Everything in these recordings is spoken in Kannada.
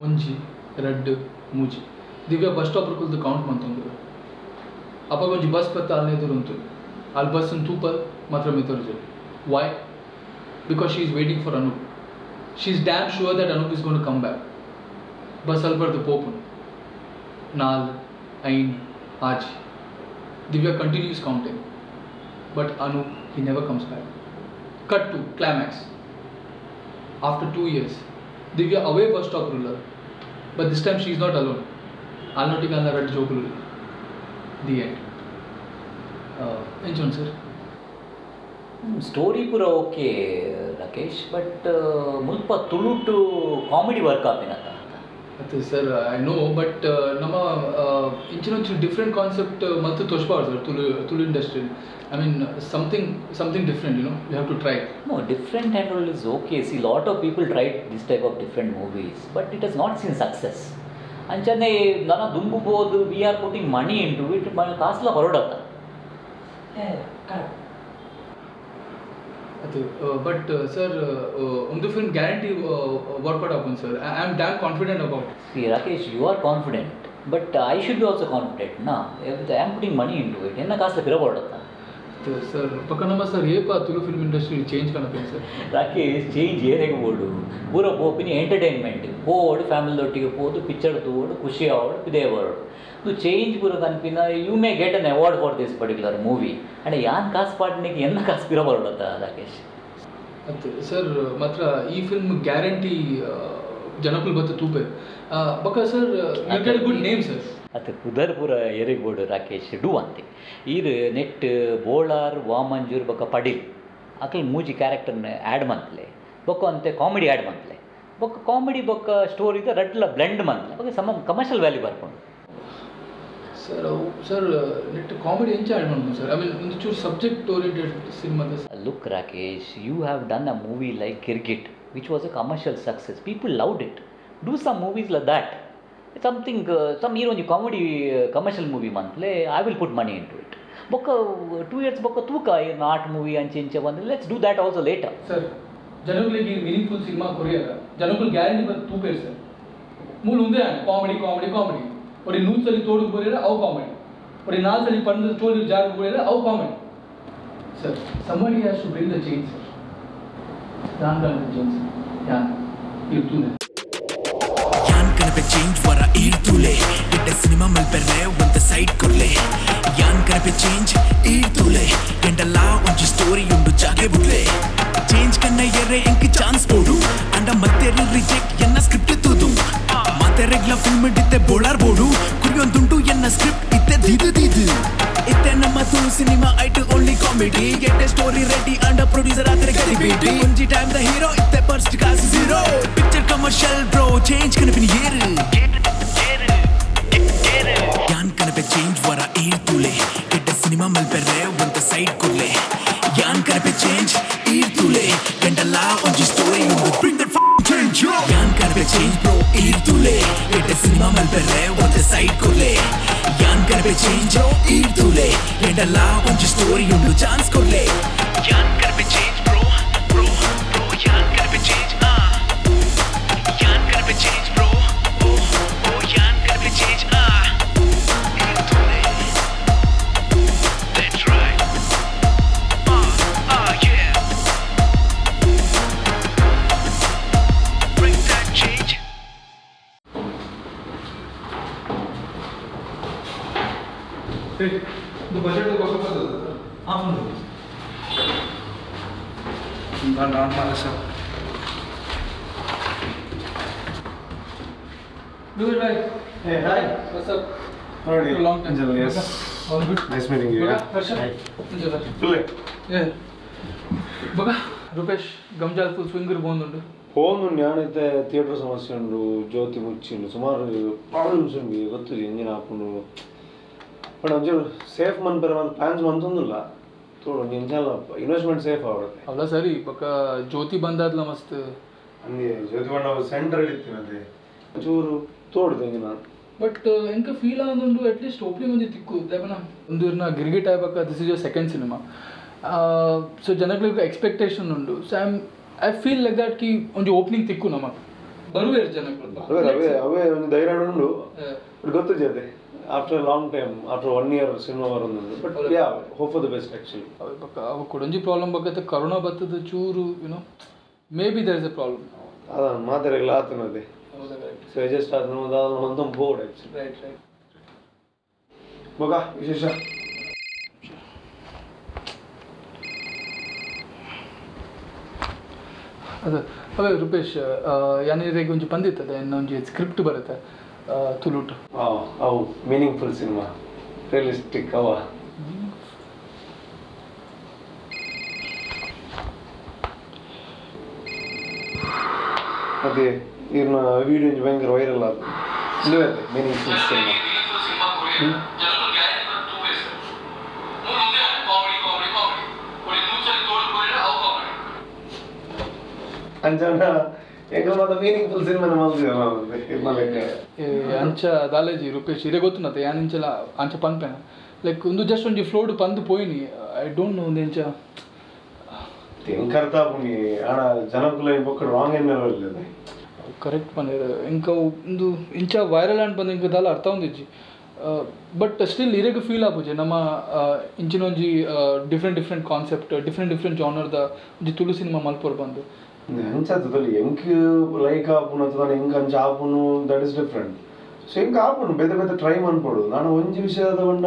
ಒಂಜಿ ರಡ್ಡ್ ಮೂಜಿ ದಿವ್ಯ ಬಸ್ ಸ್ಟಾಪ್ ಕುಲ್ದು ಕೌಂಟ್ ಮಂತೊಂದು ಅಪ್ಪ ಒಂಜಿ ಬಸ್ ಬತ್ತ ಅಲ್ಲೆ ಎದುರು ಉಂಟು ಅಲ್ಲಿ ಬಸ್ ತೂಪ ಮಾತ್ರ ಮಿತರ್ಜು why because she is waiting for Anoop she is damn sure that Anoop is going to come back bus ಅಲ್ಲಿ ಬರ್ದು ಪೋಪನ್ ನಾಲ್ ಐನ್ ಆಜಿ Divya continues counting but Anoop he never comes back. Cut to climax. After 2 years, Divya away bus stop ruler, but this time she is not alone. Alnotic and the red joke. The end. Enjoy, sir. Story pura okay, Rakesh, but mulpa tulutu comedy work apinata. Sir, I know, but nama inchinu different concept mattu toshpaadu sir tulu industry. I mean something different, you know. You have to try. No, different and all is okay. See, lot of people tried this type of different movies, but it has not seen success. Anchane nana dumbu bodu, we are putting money into it, mana kaasla horodata. Yeah, correct. But sir, the film guarantee work out happen, sir. I am damn confident about it. See, Rakesh, you are confident, but I should be also confident, na? I am putting money into it. Enna kaasla pira horodata. Sir, pakkanama sir, yepa Tulu film industry change kanapin sir. Rakesh, change yerege bodu. Pura popini entertainment. Bodu family dottige podu picture todu kushi avadu ide bodu. To change pura kanpina, you may get an award for this particular movie. And yan kaas padniki enna kaas pira borodata, Rakesh. Sir, matra ee film guarantee janakul batta tupe. Baka sir, you get a good name, sir. At Kudarpura Yerigbodu Rakesh, do one thing. Either net Bolar, Vamanjur, Baka Padil. Akal Muji character ad monthly. Baka ante comedy ad monthly. Baka comedy baka story the Ratla blend monthly. Baka some commercial value barpon. Sir, net comedy encha ad monthly, sir. I mean, in the subject oriented cinema. Look, Rakesh, you have done a movie like Kirgit, which was a commercial success. People loved it. Do some movies like that. Something, some hero in comedy commercial movie monthly, I will put money into it. Boka 2 years boka tuka an art movie and change one. Let's do that also later. Sir, janakul meaningful cinema Korea. Janakul guarantee but 2 pairs sir. Mool unde comedy. Ori noose sali todu borera au comedy. Ori naal sali pandu story jar borera au comedy. Sir, somebody has to bring the change, sir. Dangan the change. Yeah, you do that. Change vara irtule itte cinema mal perre on the side korle yan karpe change irtule kendalla onji story undu jage butle change kanna yere enki chance podu anda matteru reject enna script tudu mate regla film ditte bolar bodu kuriyondundu enna script itte didu itte namma tu cinema it only comedy get a story ready and a producer atre kadi beati onji time the hero itte first class zero picture commercial bro change kanapini yeru yan kanape change vara irtule get a cinema mal perre on the side korle yan kanape change irtule kendalla onji story undu bring that change yo yan kanape change bro irtule get a cinema mal perre on the side korle yan kanape change irtule kendalla onji story undu chance korle yan kanape change bro yan kanape change yan kanape change bro yan kanape change that's right yeah bring that change Hey, the budget of the budget. Not sir. Do it right. Hey, hi. What's up? How are you? Long time. Angelo, yes. All good. Nice meeting you. Baga, Yeah. Harsha. Hi. Angela. Tule. Yeah. Baga, Rupesh, Gamjal full swinger bondu. ಹೋಮ್ ಜ್ಞಾನೈತೆ ಥಿಯೇಟರ್ ಸಮಸ್ಯೆ ಉಂಡು ಜ್ಯೋತಿ ಮುಚ್ಚಿಂಡು ಸುಮಾರು ಪ್ರಾಬ್ಲಮ್ಸ್ ಉಂಡು ಗೊತ್ತಿರಿ ಎಂಜಿನ ಹಾಕೊಂಡು ಬಟ್ ಒಂಚೂರು ಸೇಫ್ ಮನ್ಪೆರ ಒಂದು ಪ್ಲಾನ್ಸ್ ಮಂತೊಂದಿಲ್ಲ ತೋಡು ನಿಂಚಲ್ಲ ಇನ್ವೆಸ್ಟ್ಮೆಂಟ್ ಸೇಫ್ ಆಗುತ್ತೆ ಅವಳ ಸರಿ ಬಕ್ಕ ಜ್ಯೋತಿ ಬಂದಾದ್ಲ ಮಸ್ತ್ ಹಂಗೆ ಜ್ಯೋತಿ ಬಣ್ಣ ಸೆಂಟರ್ ಹಿಡಿತೀವಿ ಅದೇ ಒಂಚೂರು ತೋಡ್ದು ಎಂಜಿನ ಬಟ್ ಎಂಕ ಫೀಲ್ ಆಗೊಂಡು ಅಟ್ಲೀಸ್ಟ್ ಓಪನಿಂಗ್ ಒಂದು ತಿಕ್ಕು ದೇವನ ಒಂದು ಇರ್ನ ಗಿರ್ಗಿಟ್ ಆಗ್ಬೇಕ this is your second cinema so ಜನಗಳಿಗೆ ಎಕ್ಸ್ಪೆಕ್ಟೇಷನ್ ಉಂಡು so I feel like that ಕಿ ಒಂದು ಓಪನಿಂಗ್ ತಿಕ್ಕು ನಮಗೆ ಬರುವೇರು ಜನಗಳು ಅವೇ ಒಂದು ಧೈರ್ಯ ಉಂಡು ಗೊತ್ತು ಜೊತೆ after long time after 1 year cinema ಬರೋದು but ya hope for the best actually ಅವು ಕೊಡೊಂಜಿ ಪ್ರಾಬ್ಲಮ್ ಬಗ್ಗೆ ಕರೋನಾ ಬರ್ತದ ಚೂರು you know may be there is a problem ಅದ ಮಾತಾಡಲ್ಲ ಆತನದೆ ಸಜೆಸ್ಟ್ ಆದ ಒಂದು ಬೋರ್ಡ್ ಆ್ಯಕ್ಚುಲಿ ರೈಟ್ ಮಗ ವಿಶೇಷ ಅದು ಅವೇ ರೂಪೇಶ್ ಯಾನಿಗೆ ಒಂಚು ಬಂದಿರ್ತದೆ ಇನ್ನೊಂದು ಸ್ಕ್ರಿಪ್ಟ್ ಬರುತ್ತೆ ತುಳುಟ್ ಅವು ಮೀನಿಂಗ್ಫುಲ್ ಸಿನಿಮಾ ರಿಯಲಿಸ್ಟಿಕ್ ಅವ ಅದೇ ಇವ್ರನ್ನ ವಿಡಿಯೋ ಭಯಂಕರ ವೈರಲ್ ಆದ ಇಲ್ಲವೇ ಮೀನಿಂಗ್ಫುಲ್ ಸಿನಿಮಾ ಅಂಚನ ಹೆಂಗ ಮಾತ್ರ ಮೀನಿಂಗ್ಫುಲ್ ಸಿನಿಮಾನ ಮಾಡ್ತಿದ್ದೆ ಅಂಚ ದಾಲೇಜಿ ರೂಪೇಶ್ ಇದೇ ಗೊತ್ತು ನತ್ತೆ ಯಾನಿಂಚಲ ಅಂಚ ಪನ್ಪೇನ ಲೈಕ್ ಒಂದು ಜಸ್ಟ್ ಒಂಜಿ ಫ್ಲೋಡ್ ಪಂದು ಪೋಯಿನಿ ಐ ಡೋಂಟ್ ನೋ ಒಂದಿಂಚ ತೆಂಕರ್ತಾ ಪುನಿ ಆಣ ಜನಕ್ಕುಲ ಬೊಕ್ಕ ರಾಂಗ್ ಏನಾರ ಇಲ್ಲದೆ ಕರೆಕ್ಟ್ ಪಂದಿರ ಇಂಕ ಒಂದು ಇಂಚ ವೈರಲ್ ಅಂಡ್ ಬಂದು ಇಂಕ ದಾಲ ಅರ್ಥ ಒಂದಿಜ್ಜಿ ಬಟ್ ಸ್ಟಿಲ್ ಇರೆಗ್ ಫೀಲ್ ಆಪುಜೆ ನಮ್ಮ ಇಂಚಿನೊಂಜಿ ಡಿಫ್ರೆಂಟ್ ಕಾನ್ಸೆಪ್ಟ್ ಡಿಫ್ರೆಂಟ್ ಜಾನರ್ದ ಒಂಜಿ ತುಳು ಸಿನಿಮಾ ಮಲ್ಪೊರ್ ಬಂದು ಅಂಚದಲ್ಲಿ ಹೆಂಗ್ ಲೈಕ್ ಆಪುನು ಅಥವಾ ಹೆಂಗ್ ಅಂಚ ಆಪುನು ದಟ್ ಇಸ್ ಡಿಫ್ರೆಂಟ್ ಸೊ ಹೆಂಗ್ ಆಪುನು ಬೇತೆ ಟ್ರೈ ಮಾಡ್ಕೊಡು ನಾನು ಒಂಜಿ ವಿಷಯದ ಬಂಡ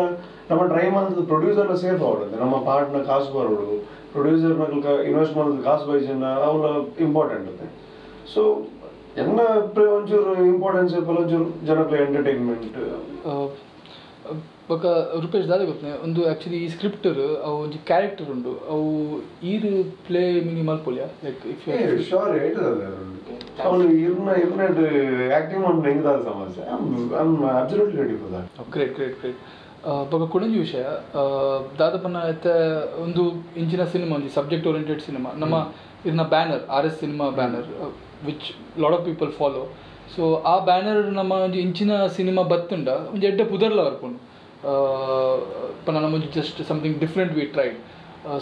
ನಮ್ಮ ಟ್ರೈ ಮಾಡಿದ ಪ್ರೊಡ್ಯೂಸರ್ನ ಸೇಫ್ ಆವಡುತ್ತೆ ನಮ್ಮ ಪಾರ್ಟ್ನ ಕಾಸು ಬರೋಡು ಪ್ರೊಡ್ಯೂಸರ್ನ ಇನ್ವೆಸ್ಟ್ ಮಾಡೋದು ಕಾಸು ಬೈಜನ್ನ ಅವಳ ಇಂಪಾರ್ಟೆಂಟ್ ಅತ್ತೆ ಸೊ ಎನ್ನ ಒಂಚೂರು ಇಂಪಾರ್ಟೆನ್ಸ್ ಒಂಚೂರು ಜನಪ್ರಿಯ ಎಂಟರ್ಟೈನ್ಮೆಂಟ್ ಬೊಕ ರೂಪೇಶ್ ದಾದ ಗೊತ್ತನೆ ಒಂದು ಆ್ಯಕ್ಚುಲಿ ಈ ಸ್ಕ್ರಿಪ್ಟರ್ ಅವು ಒಂಜಿ ಕ್ಯಾರೆಕ್ಟರ್ ಉಂಡು ಅವು ಈರು ಪ್ಲೇ ಮಿನಿ ಮಲ್ಪೊಲ್ಯಾ ಲೈಕ್ ಇಫ್ ಶೋರ್ ಅವನು ಇರ್ನ ಆ್ಯಕ್ಟಿಂಗ್ ಮಾಡಿ ಹೆಂಗದಾದ ಸಮಸ್ಯೆ I am absolutely ready for that great ಬೊಕ ಕೊಡೊಂಜಿ ವಿಷಯ ದಾದಪನ್ನ ಐತೆ ಒಂದು ಇಂಚಿನ ಸಿನಿಮಾ ಒಂಜಿ ಸಬ್ಜೆಕ್ಟ್ ಓರಿಯೆಂಟೆಡ್ ಸಿನಿಮಾ ನಮ್ಮ ಇರ್ನ banner RS cinema banner which lot of people follow so ಆ ಬ್ಯಾನರ್ ನಮ್ಮ ಒಂಜಿ ಇಂಚಿನ ಸಿನಿಮಾ ಬತ್ತುಂಡ ಒಂಜಿ ಎಡ್ಡೆ ಪುದರ್ಲ ಬರ್ಪುಂಡು ಪನ್ನ ನಮ್ಮ ಒಂಜಿ just something different we tried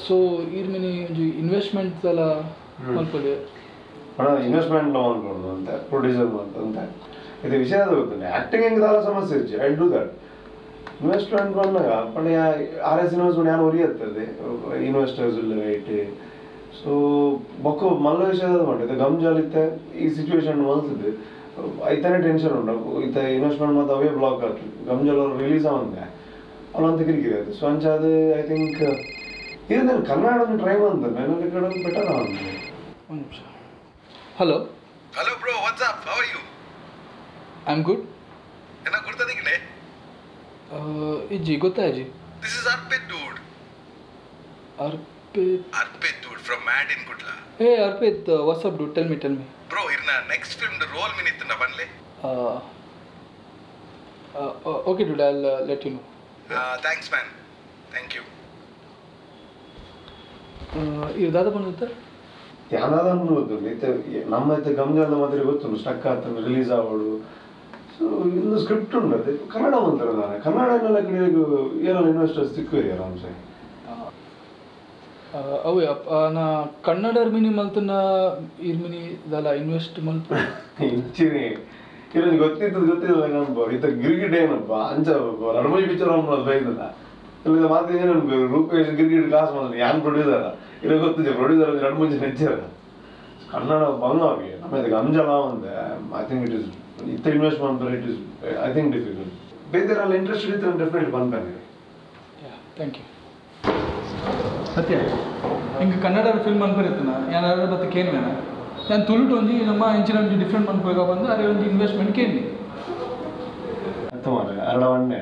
so ಇರ್ ಮಿನಿ ಒಂಜಿ ಇನ್ವೆಸ್ಟ್ಮೆಂಟ್ ಎಲ್ಲ ಮಲ್ಪೊಲಿ ಇನ್ವೆಸ್ಟ್ಮೆಂಟ್ ಮಾಡ್ಕೊಡೋದು ಅಂತ ಪ್ರೊಡ್ಯೂಸರ್ ಅಂತ ಇದು ವಿಷಯ ಗೊತ್ತಿಲ್ಲ ಆ್ಯಕ್ಟಿಂಗ್ ಹೆಂಗೆ ದಾಲ ಸಮಸ್ಯೆ ಇರ್ಚಿ ಐ ಡೂ ದಟ್ ಇನ್ವೆಸ್ಟ್ಮೆಂಟ್ ಬಂದಾಗ ಪಣ RS ಇನ್ವೆಸ್ಟ್ಮೆಂಟ್ ಯಾರು ಒರಿಯತ್ತದೆ ಇನ್ವೆಸ್ಟರ್ಸ್ ಇಲ್ಲ ರೈಟ್ ಸೊ ಬೊಕ್ಕ ಮಲ್ಲ ವಿಷಯದ ಮಾಡಿದೆ ಗಮ್ಜಾಲಿತ್ತೆ ಈ ಸಿಚುವೇಶನ್ ಮಲ್ತದೆ ಐತಾನೆ ಟೆನ್ಷನ್ ಉಂಟು ಈತ ಇನ್ವೆಸ್ಟ್ಮೆಂಟ್ ಮತ್ತು ಅವೇ ಬ್ಲಾಕ್ ಆಗ್ತದೆ ಗಮ್ಜಲ್ ಅವ್ರು ರಿಲೀಸ್ ಆವಂದೆ ಅವಳಂತ ಕಿರಿಕಿರಿ ಅದು ಸೊ ಅಂಚ ಅದು ಐ ಥಿಂಕ್ ಇದು ಕನ್ನಡ ಟ್ರೈ ಮಾಡ್ತಾರೆ ನನ್ನ ಕಡೆ ಬೆಟರ್ ಆಗುತ್ತೆ ಒಂದು ನಿಮಿಷ hello bro, what's up? How are you? I am good Enna gurtadikile? ಇಜ್ಜಿ ಗೊತ್ತಾ ಅಜ್ಜಿ This is Arpit dude. Arpit dude from Mad in Kudla. Hey Arpit, what's up dude? Tell me. Bro, irna next film the role minitna banle. Okay dude, I'll let you know. Thanks man. Thank you. ಇದು ದಾದ ಬಂದಿತ್ತ ಯಾವ್ದಾದ ಗೊತ್ತು ನಮ್ಮ ಗಮ್ಜಾದ ಮಾತ್ರ ಗೊತ್ತು ಸ್ಟಕ್ ಆಗ್ತಾನೆ ರಿಲೀಸ್ ಆಗೋಡು ಸೊ ಇನ್ನು ಸ್ಕ್ರಿಪ್ಟ್ ಉಂಟು ಕನ್ನಡ ಅಂತಾರೆ ನಾನು ಕನ್ನಡನೆಲ್ಲ ಕಡೆಗೂ ಏನೋ ಇನ್ವೆಸ್ಟರ್ಸ್ ಸಿಕ್ಕಿದೆ ಆರಾಮ್ಸೆ ಅವೇ ನಾ ಕನ್ನಡರ್ ಮಿನಿ ಮಲ್ತನ ಇರ್ ಮಿನಿ ಇದಲ್ಲ ಇನ್ವೆಸ್ಟ್ ಮಲ್ಪ ಇಂಚಿನಿ ಇರೋದು ಗೊತ್ತಿದ್ದಲ್ಲ ಅನ್ಬೋದು ಈತ ಗಿರ್ಗಿಟ್ ಏನಪ್ಪ ಅಂಚ ರಣಮೈ ಪಿಕ್ಚರ್ ಅನ್ನೋದು ಬೈದಲ್ಲ ಇಲ್ಲ ಮಾತು ಏನು ರೂಪೇಶ್ ಗಿರ್ಗಿಟ್ ಕಾಸು ಮಾಡಿದ್ರೆ ಯಾನ್ ಪ್ರೊಡ್ಯೂಸರ್ ಇರೋ ಗೊತ್ತಿದೆ ಪ್ರೊಡ್ಯೂಸರ್ ಅಂದ್ರೆ ಎರಡು ಮುಂಚೆ ನೆಚ್ಚಾರ ಕನ್ನಡ ಬಂಗಾವಿ ನಮಗೆ ಅಂಜಲ ಒಂದೆ ಐ ಥಿಂಕ್ ಇಟ್ ಇಸ್ ಇತ್ತ ಇನ್ವೆಸ್ಟ್ ಮಾಡ್ತಾರೆ it is I think difficult ಬೇರೆಲ್ಲ ಇಂಟ್ರೆಸ್ಟ್ ಇತ್ತು ಡೆಫಿನೆಟ್ಲಿ ಬಂದ್ಬಂದಿದೆ ಥ್ಯಾಂಕ್ ಯು ಸತ್ಯ ಹಿಂಗೆ ಕನ್ನಡ ಫಿಲ್ಮ್ ಅನ್ಬರಿತ್ತನ ಯಾರು ಮತ್ತೆ ಕೇನ್ವೇನ ನಾನು ತುಳುಟು ಒಂಜಿ ನಮ್ಮ ಇಂಚಿನ ಒಂಜಿ ಡಿಫ್ರೆಂಟ್ ಅನ್ಕೋಗ ಬಂದು ಅದೇ ಒಂದು ಇನ್ವೆಸ್ಟ್ಮೆಂಟ್ ಕೇಳಿ ಅರ್ಥ ಮಾಡ್ರೆ ಅರಳ ಒಣ್ಣೆ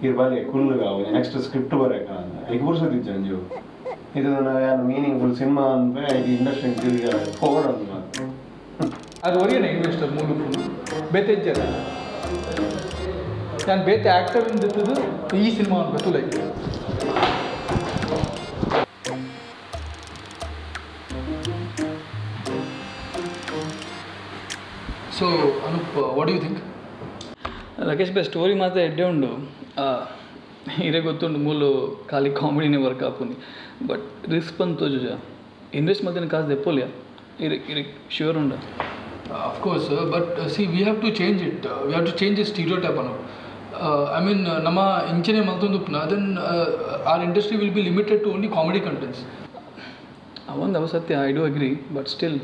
ಇರ್ ಬರೀ ಕುಲ್ಗಾವು ನೆಕ್ಸ್ಟ್ ಸ್ಕ್ರಿಪ್ಟ್ ಬರೋಕ ಈಗ ಬುರ್ಸದಿದ್ದ ಅಂಜು ಇದು ಯಾರು ಮೀನಿಂಗ್ಫುಲ್ ಸಿನಿಮಾ ಅಂದ್ರೆ ಈಗ ಇಂಡಸ್ಟ್ರಿ ತಿರುಗಿ ಫೋರ್ಡ್ ಅಂತ ಅದು ಒರಿಯನ ಇನ್ವೆಸ್ಟರ್ ಮೂಲ ಬೇತೆ ಇಜ್ಜದ ನಾನು ಬೇತೆ ಆ್ಯಕ್ಟರ್ ಅಂದಿದ್ದು ಈ ಸಿನಿಮಾ ಅನ್ಬೇಕು like so Anoop what you think Rakesh ಬೈ ಸ್ಟೋರಿ ಮಾತ್ರ ಎಡ್ಡೆ ಉಂಡು ಇರೇ ಗೊತ್ತುಂಡು ಮೂಲು ಖಾಲಿ ಕಾಮಿಡಿನೇ ವರ್ಕ್ ಆಪುಂದಿ ಬಟ್ ರಿಸ್ಕ್ ಬಂದು ತೋಜುಜ ಇನ್ವೆಸ್ಟ್ ಮತ್ತಿನ ಕಾಸು ದೆಪ್ಪೋಲಿಯಾ ಇರಕ್ ಶ್ಯೂರ್ ಉಂಡ Of course, but see, we have to change it. We have to change the stereotype. I mean, nama inchine maltondupna, then our industry will be limited to only comedy contents. One Satya, I do agree, but still.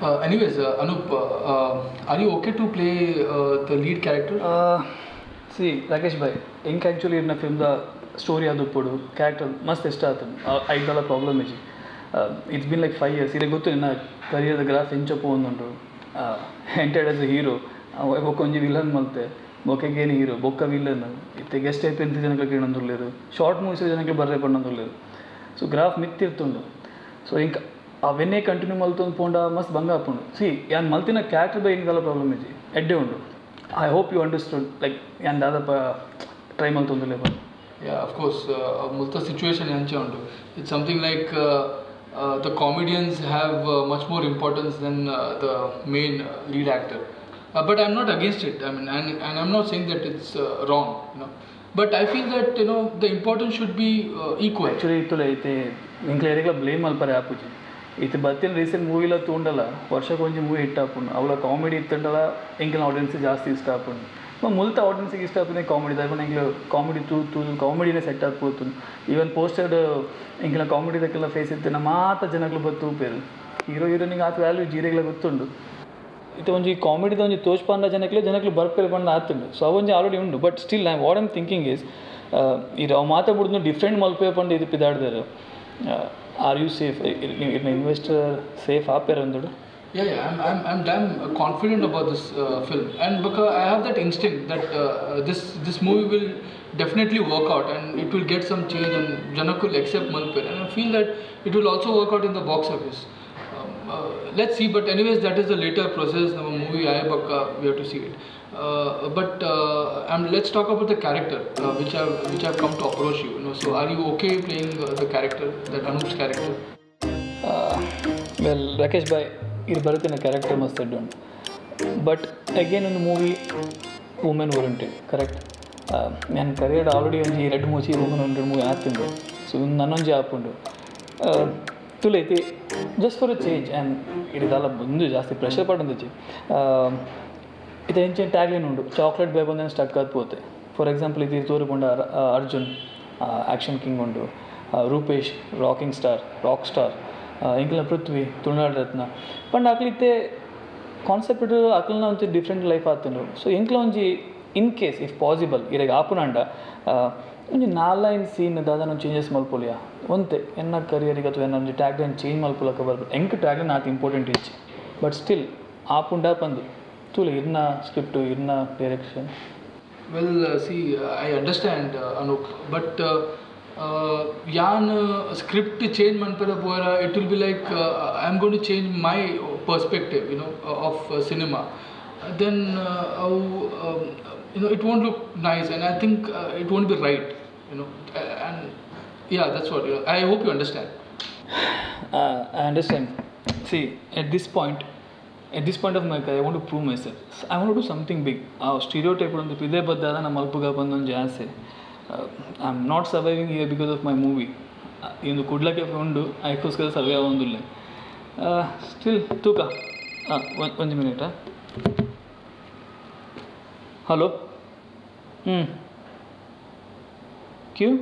Anyways, Anup, are you okay to play the lead character? See, Rakesh bhai, ink actually in a film the story adu podu character must start. I got a problem is. It's been like 5 years. Ire gottu na career the graph enchopo onduಂಟು. Entered as a hero. Konji villain malte. Bokke hero. Bokka villain. Itte guest type entu janakku kenandulledu. Short movies janakku barre pannandulledu. So graph ಮಿತ್ತಿರ್ತುಂಡು. So ink ಅವನ್ನೇ ಕಂಟಿನ್ಯೂ ಮಲ್ತೊಂದು ಪೋಂಡ ಮಸ್ತ್ ಭಂಗ ಹಾಕೊಂಡು ಸಿ ಯಾನ್ ಮಲ್ತಿನ ಕ್ಯಾರೆಕ್ಟರ್ ಬೈ ಹಿಂಗೆಲ್ಲ ಪ್ರಾಬ್ಲಮ್ ಇದೆ ಎಡ್ಡೆ ಉಂಡು I hope you understood like ಯಾನ್ ದಾದಪ್ಪ ಟ್ರೈ ಮಲ್ತೊಂದುಲ್ಲೆ ಬರ್ Yeah, of course, multa situation yanche undu. It's something like the comedians have much more importance than the main lead actor. But I'm not against it. I mean, and I'm not saying that it's wrong, you know. But I feel that, you know, the importance should be equal. Actually, ಇತ್ತುಲೆ ಐತೆ ಇಂಕ್ಲೇರಿಗೆಲ್ಲ ಬ್ಲೇಮ್ ಮಲ್ಪರೆ ಆಪುಜಿ ಇದು ಬತ್ತಿನ ರೀಸೆಂಟ್ ಮೂವಿಲ ತೂಂಡಲ್ಲ ವರ್ಷಕ್ಕೊಂದು ಮೂವಿ ಹಿಟ್ ಹಾಕೊಂಡು ಅವಳ ಕಾಮಿಡಿ ಇತ್ತಂಡಲ್ಲ ಎಂಕಿನ ಆಡಿಯನ್ಸ್ ಜಾಸ್ತಿ ಇಷ್ಟ ಹಾಕೊಂಡು ಮುಲ್ತ ಆಡಿಯನ್ಸಿಗೆ ಇಷ್ಟ ಆಗ್ತದೆ ಕಾಮಿಡಿ ತಗೊಂಡು ಎಂಕ್ಲು ಕಾಮಿಡಿ ತೂ ಕಾಮಿಡಿನೇ ಸೆಟ್ ಆಗ್ಬೋದು ಈವನ್ ಪೋಸ್ಟರ್ಡ್ ಎಂಕಿನ ಕಾಮಿಡಿದಕ್ಕೆಲ್ಲ ಫೇಸ್ ಇತ್ತು ಮಾತ್ರ ಜನಗಳು ಬತ್ತು ಉಪೇರು ಹೀರೋಯಿನಿಗೆ ಆತ ವ್ಯಾಲ್ಯೂ ಜೀರೆಗಳ ಗೊತ್ತುಂಡು ಇದು ಒಂಜಿ ಕಾಮಿಡಿದ ಒಂಜಿ ತೋಚ್ಪಂಡ ಜನಗಳು ಬರ್ಪೇರು ಬಂದು ಆತುಂಡು ಸೊ ಅವೊಂಜಿ ಆಲ್ರೆಡಿ ಉಂಡು but still what I'm thinking is ಇದು ಅವು ಮಾತಾಡ್ಬಿಡ್ದು ಡಿಫ್ರೆಂಟ್ ಮಲ್ಪೇ ಪಂಡು ಇದು ಪಿದಾಡ್ದಾರು ಆರ್ ಯು ಸೇಫ್ ಇನ್ನು ಇನ್ವೆಸ್ಟರ್ ಸೇಫ್ ಆಪೇರು ಅಂದೋಡು Yeah, I'm damn confident about this film, and because I have that instinct that this movie will definitely work out, and it will get some change, and Janak will accept Malper, and I feel that it will also work out in the box office. Let's see, but anyways, that is a later process. The movie we have to see it. Let's talk about the character, which I've come to approach you. You know, so are you okay playing the character, that Anup's character? Well, Rakesh bhai. ಇದು ಬರುತ್ತೆ ಕ್ಯಾರೆಕ್ಟರ್ ಮಸ್ತ್ ಉಂಟು ಬಟ್ ಅಗೇನ್ ಒಂದು ಮೂವಿ ವುಮೆನ್ ಓರಿಯೆಂಟೆಡ್ ಕರೆಕ್ಟ್ ನಾನು ಕರಿಯರ್ ಆಲ್ರೆಡಿ ಒಂಜಿ 2-3 ವುಮೆನ್ ಓರಿಯೆಂಟೆಡ್ ಮೂವಿ ಆತುಂಡು ಸೊ ನನ್ನೊಂಜಿ ಆಪುಂಡು ತುಲೈತಿ just for a change and ಇದಿದಲ್ಲ ಬಂದು ಜಾಸ್ತಿ ಪ್ರೆಷರ್ ಪಡೊಂದಿಜ್ಜಿ ಇದು ಹೆಂಚಿನ ಟ್ಯಾಗ್ಲೈನ್ ಉಂಡು ಚಾಕ್ಲೇಟ್ ಬೈ ಬಂದ ಸ್ಟಕ್ ಆತ್ಪೋತೆ ಫಾರ್ ಎಕ್ಸಾಂಪಲ್ ಇದು ತೋರಿಕೊಂಡ ಅರ್ಜುನ್ ಆ್ಯಕ್ಷನ್ ಕಿಂಗ್ ಉಂಡು ರೂಪೇಶ್ ರಾಕ್ ಸ್ಟಾರ್ ಇಂಕ್ಲ ಪೃಥ್ವಿ ತುಳುನಾಡು ರತ್ನ ಪಂಡ ಅಕ್ಲಿತ್ತೆ ಕಾನ್ಸೆಪ್ಟ್ ಅಕ್ಲನ ಒಂಚೂರು ಡಿಫ್ರೆಂಟ್ ಲೈಫ್ ಆತುಂಡು ಸೊ ಇಂಕ್ಲ ಒಂಜಿ ಇನ್ ಕೇಸ್ ಇಫ್ ಪಾಸಿಬಲ್ ಇರೆಗ್ ಆಪುನಂಡ ಒಂಜಿ 4 ಸೀನ್ ದಾದನ ಚೇಂಜಸ್ ಮಲ್ಪೊಲಿಯಾ ಒಂತೆ ಎನ್ನ ಕರಿಯರಿಗೆ ಅಥವಾ ಎನ್ನ ಒಂಜಿ ಟ್ಯಾಗ್ಲೈನ್ ಚೇಂಜ್ ಮಲ್ಪೊಲಕ ಬರ್ಬೋದು ಎಂಕ್ ಟ್ಯಾಗ್ಲೈನ್ ಆತ ಇಂಪಾರ್ಟೆಂಟ್ ಇಚ್ಚಿ ಬಟ್ ಸ್ಟಿಲ್ ಆಪುಂಡ ಪಂದು ತೂಲೆ ಇರ್ನ ಸ್ಕ್ರಿಪ್ಟು ಇರ್ನ direction Well, see, I understand, Anup, but yan script change manpera poera, it will be like I'm going to change my perspective, you know, of cinema. Then you know, it won't look nice, and I think it won't be right, you know. And yeah, that's what. You know, I hope you understand. I understand. See, at this point of my career, I want to prove myself. I want to do something big. Our stereotype on the pide badada na malpuga bandon jaase. I'm not surviving here because of my movie. Indu kudlake undu aikoskara survive avandulle. Still tuka. One minute. Hello. क्यों?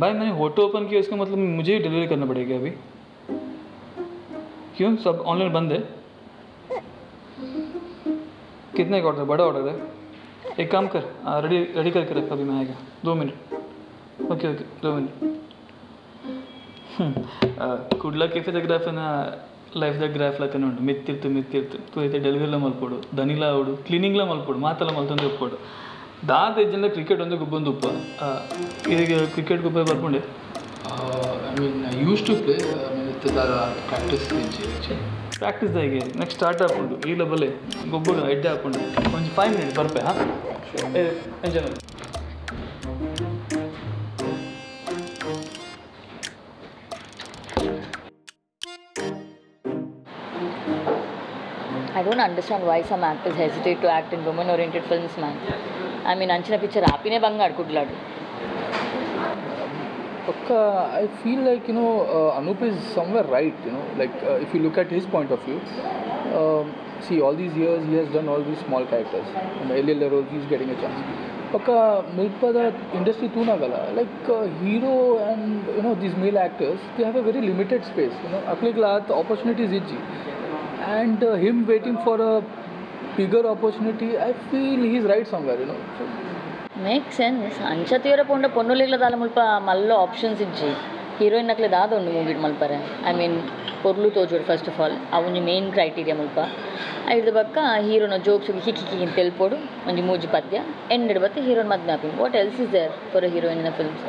भाई मैंने होटल ओपन किया, इसका मतलब मुझे ही डिलीवरी करना पड़ेगा अभी. क्यों? सब ऑनलाइन बंद है. कितने का ऑर्डर? बड़ा ऑर्डर है. एक काम कर, रेडी करके रख, अभी मैं आएगा. 2 minute. Okay 2 minute. Kudla cafe ಗ್ರಾಫನ ಲೈಫ್ ದ ಗ್ರಾಫ್ ಲಕನ ಉಂಟು ಮಿತ್ತಿರ್ತು ತೂ ಐತೆ ಡೆಲಿವರಿಲ ಮಲ್ಪೋಡು ದನಿಲ ಆವಡು ಕ್ಲೀನಿಂಗ್ಲ ಮಲ್ಪೋಡು ಮಾತಲ್ಲ ಮಲ್ತಂದು ಒಪ್ಪೋಡು ದಾದ ಜನ ಕ್ರಿಕೆಟ್ ಒಂದು ಗುಬ್ಬೊಂದು ಉಪ್ಪ ಈಗ ಕ್ರಿಕೆಟ್ ಗುಬ್ಬ ಬರ್ಕೊಂಡೆ. I mean, I used to play. I mean, practice ದಾಗೆ ನೆಕ್ಸ್ಟ್ ಸ್ಟಾರ್ಟ್ ಹಾಕೊಂಡು ಈಗಲ ಬಲೆ ಗೊಬ್ಬಗ ಎಡ್ಡೆ ಹಾಕೊಂಡು ಒಂದು 5 ಮಿನಿಟ್ ಬರ್ಪೆ. ಹಾಂ ಎಂಜಾಯ್ ಮಾಡಿ. I don't understand why some actors hesitate to act in women-oriented films, man. I mean, Anchana picture happy ne banga adkudladu. I feel like, Anup is somewhere right, like if you look at his point of view, see, all these years he has done all these small characters, and earlier roles he's getting a chance. Paka milpada industry too nagala, like hero and these male actors, they have a very limited space, akliglat opportunities iji, and him waiting for a bigger opportunity, I feel he's right somewhere, So, make sense ಅಂಚತೀವ್ರ ಪೊಂಡ ಪೊನ್ನುಲಿಗ್ಲ ದಾಲ ಮುಲ್ಪ ಮಲ್ಲ ಆಪ್ಷನ್ಸ್ ಇಜ್ಜಿ ಹೀರೋಯಿನ್ ನಕ್ಲೆ ದಾದ ಒಂದು ಮೂವಿಡ್ ಮಲ್ಪರೆ ಐ ಮೀನ್ ಪೊರ್ಲು ತೋಜೋಡು ಫಸ್ಟ್ ಆಫ್ ಆಲ್ ಅವೊಂಜಿ ಮೇನ್ ಕ್ರೈಟೀರಿಯಾ ಮುಲ್ಪ ಐದು ಬಕ್ಕ ಹೀರೋನ ಜೋಕ್ಸ್ ಹಿಕ್ಕಿ ಅಂತ ತೆಲ್ಪೋಡು ಒಂಜಿ ಮೂಜಿ ಪದ್ಯ ಎಂಡೆಡ್ ಬತ್ತೆ ಹೀರೋನ್ ಮದ್ಮೆ hoping what else is there for a heroine in a films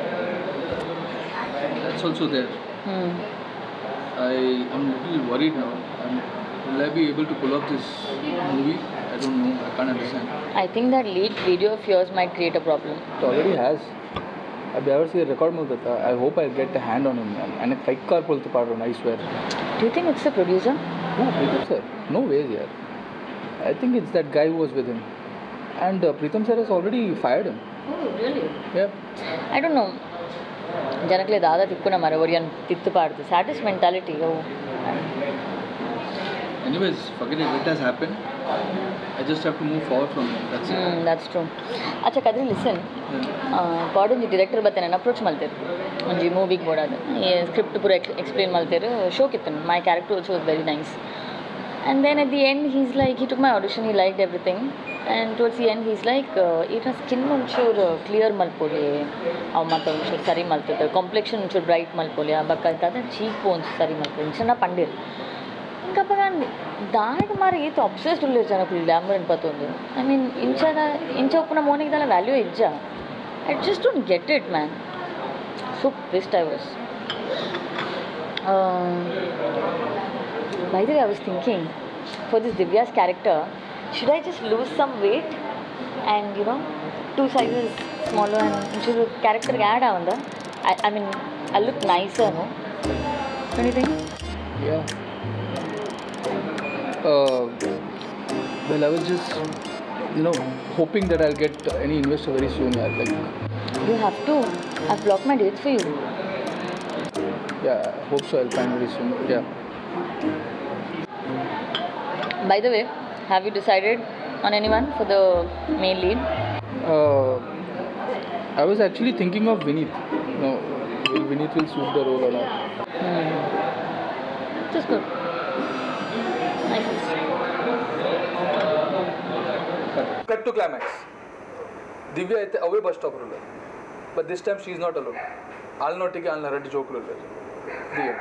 that's also there. I am little worried now. Will I be able to pull off this movie? I don't know. I can't understand. I think that leaked video of yours might create a problem. It already has. I've ever seen a record movie. I hope I get a hand on him. And a kite car pull the part on, I swear. Do you think it's the producer? No, Pritham sir. No ways, yeah. I think it's that guy who was with him. And Pritham sir has already fired him. Oh, really? Yeah. I don't know. ಜನಕ್ಲೆ ದಾದ ತಿಕ್ಕುನ ಮರ ಒರಿಯನ್ ತಿತ್ತು ಪಾಡ್ದು ಸ್ಯಾಟಿಸ್ mentality Anyways, forget it. It has happened. I just have to move forward from it. That's it. that's true. ಅಚ್ಚಾ ಕದ್ರಿ ಲಿಸನ್ ಪಾಡೊಂಜಿ ಡಿರೆಕ್ಟರ್ ಬತ್ತೇನೆ ಅಪ್ರೋಚ್ ಮಲ್ತೇರು ಒಂಜಿ ಮೂವಿಗೆ ಬೋಡಾದ ಸ್ಕ್ರಿಪ್ಟ್ ಪೂರ ಎಕ್ಸ್ಪ್ಲೇನ್ ಮಲ್ತೇರು ಶೋಕ್ ಇತ್ತು my character also was very nice and then at the end he's like he took my audition he liked everything and towards the end he's like ಈಗ ಸ್ಕಿನ್ ಒಂಚೂರು ಕ್ಲಿಯರ್ ಮಲ್ಪೊಲಿ ಅವು ಮತ್ತು ಒಂಚೂರು ಸರಿ ಮಲ್ತದೆ ಕಾಂಪ್ಲೆಕ್ಷನ್ ಒಂಚೂರು ಬ್ರೈಟ್ ಮಲ್ಪೊಲಿ ಆ ಬಕ್ಕ ಚೀಕ್ ಬೋನ್ಸ್ ಸರಿ ಮಲ್ಪೊಲಿ ಇಂಚನ ಪಂಡಿರ್ ఇంకప్ప కానీ దానికి మరి ఈత అబ్సెస్డ్ ఉండేది జనకు గ్లామర్ అనిపోతుంది ఐ మీన్ ఇంచ ఒప్పున మోనికి దాని వాల్యూ ఇచ్చా I just don't get it man so pissed I was by the way I was thinking for this Divya's character should I just lose some weight and 2 sizes smaller and ఇంచూరు క్యారెక్టర్కి యాడ్ అవ్వందా I mean I look nicer no anything Yeah. Well, I was just, hoping that I'll get any investor very soon. Like, you have to. I've blocked my dates for you. Yeah, I hope so. I'll find very soon. Yeah. By the way, have you decided on anyone for the main lead? I was actually thinking of Vineet. Vineet will suit the role or not. Just good. Nice. Cut to climax. Divya అయితే away bus stop ruler. But this time she is not alone. Alnottige alna red joke ruler. The end.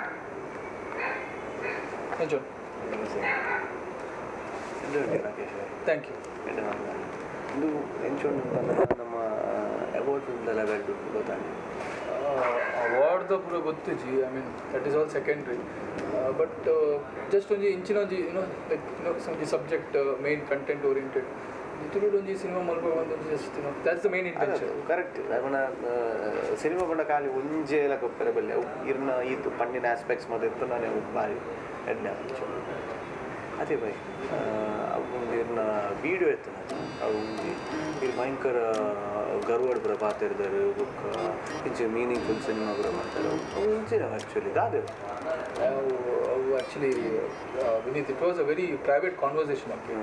Enjoy. Thank you. ಇದು ಎಂಚೊಂಡು ನಮ್ಮ ಅವಾರ್ಡ್ಸ್ ಎಲ್ಲ ಗೊತ್ತಾಗಿ ಅವಾರ್ಡ್ ಪೂರ ಗೊತ್ತಿಜಿ I mean that is all secondary but just ಒಂಜಿ ಇಂಚಿನ ಒಂಜಿ like subject main content oriented ಇತುರುಡು ಒಂಜಿ ಸಿನಿಮಾ ಮಲ್ಪ ಒಂದು just that's the main intention correct ಅವನ ಸಿನಿಮಾ ಬಂಡ ಖಾಲಿ ಒಂಜೆ ಎಲ್ಲ ಕೊಪ್ಪರೆ ಬಲ್ಲೆ ಇರ್ನ ಈತು ಪಂಡಿನ ಆಸ್ಪೆಕ್ಟ್ಸ್ ಮತ್ತೆ ಇತ್ತು ನಾನು ಬಾರಿ ಎಡ್ನೆ ಅದೇ ಬೈ ಅವು ಇರ್ನ ವೀಡಿಯೋ ಇತ್ತು ಅವು ಇದು ಭಯಂಕರ ಗರ್ವಡ್ ಪೂರ ಪಾತಿರ್ದಾರು ಬುಕ್ ಇಂಚೆ ಮೀನಿಂಗ್ಫುಲ್ ಸಿನಿಮಾ ಪೂರ ಮಾಡ್ತಾರೆ ಅವು ಇಂಚಿನ ಆ್ಯಕ್ಚುಲಿ ದಾದೆ ಅವು actually Vineeth it was a very private conversation okay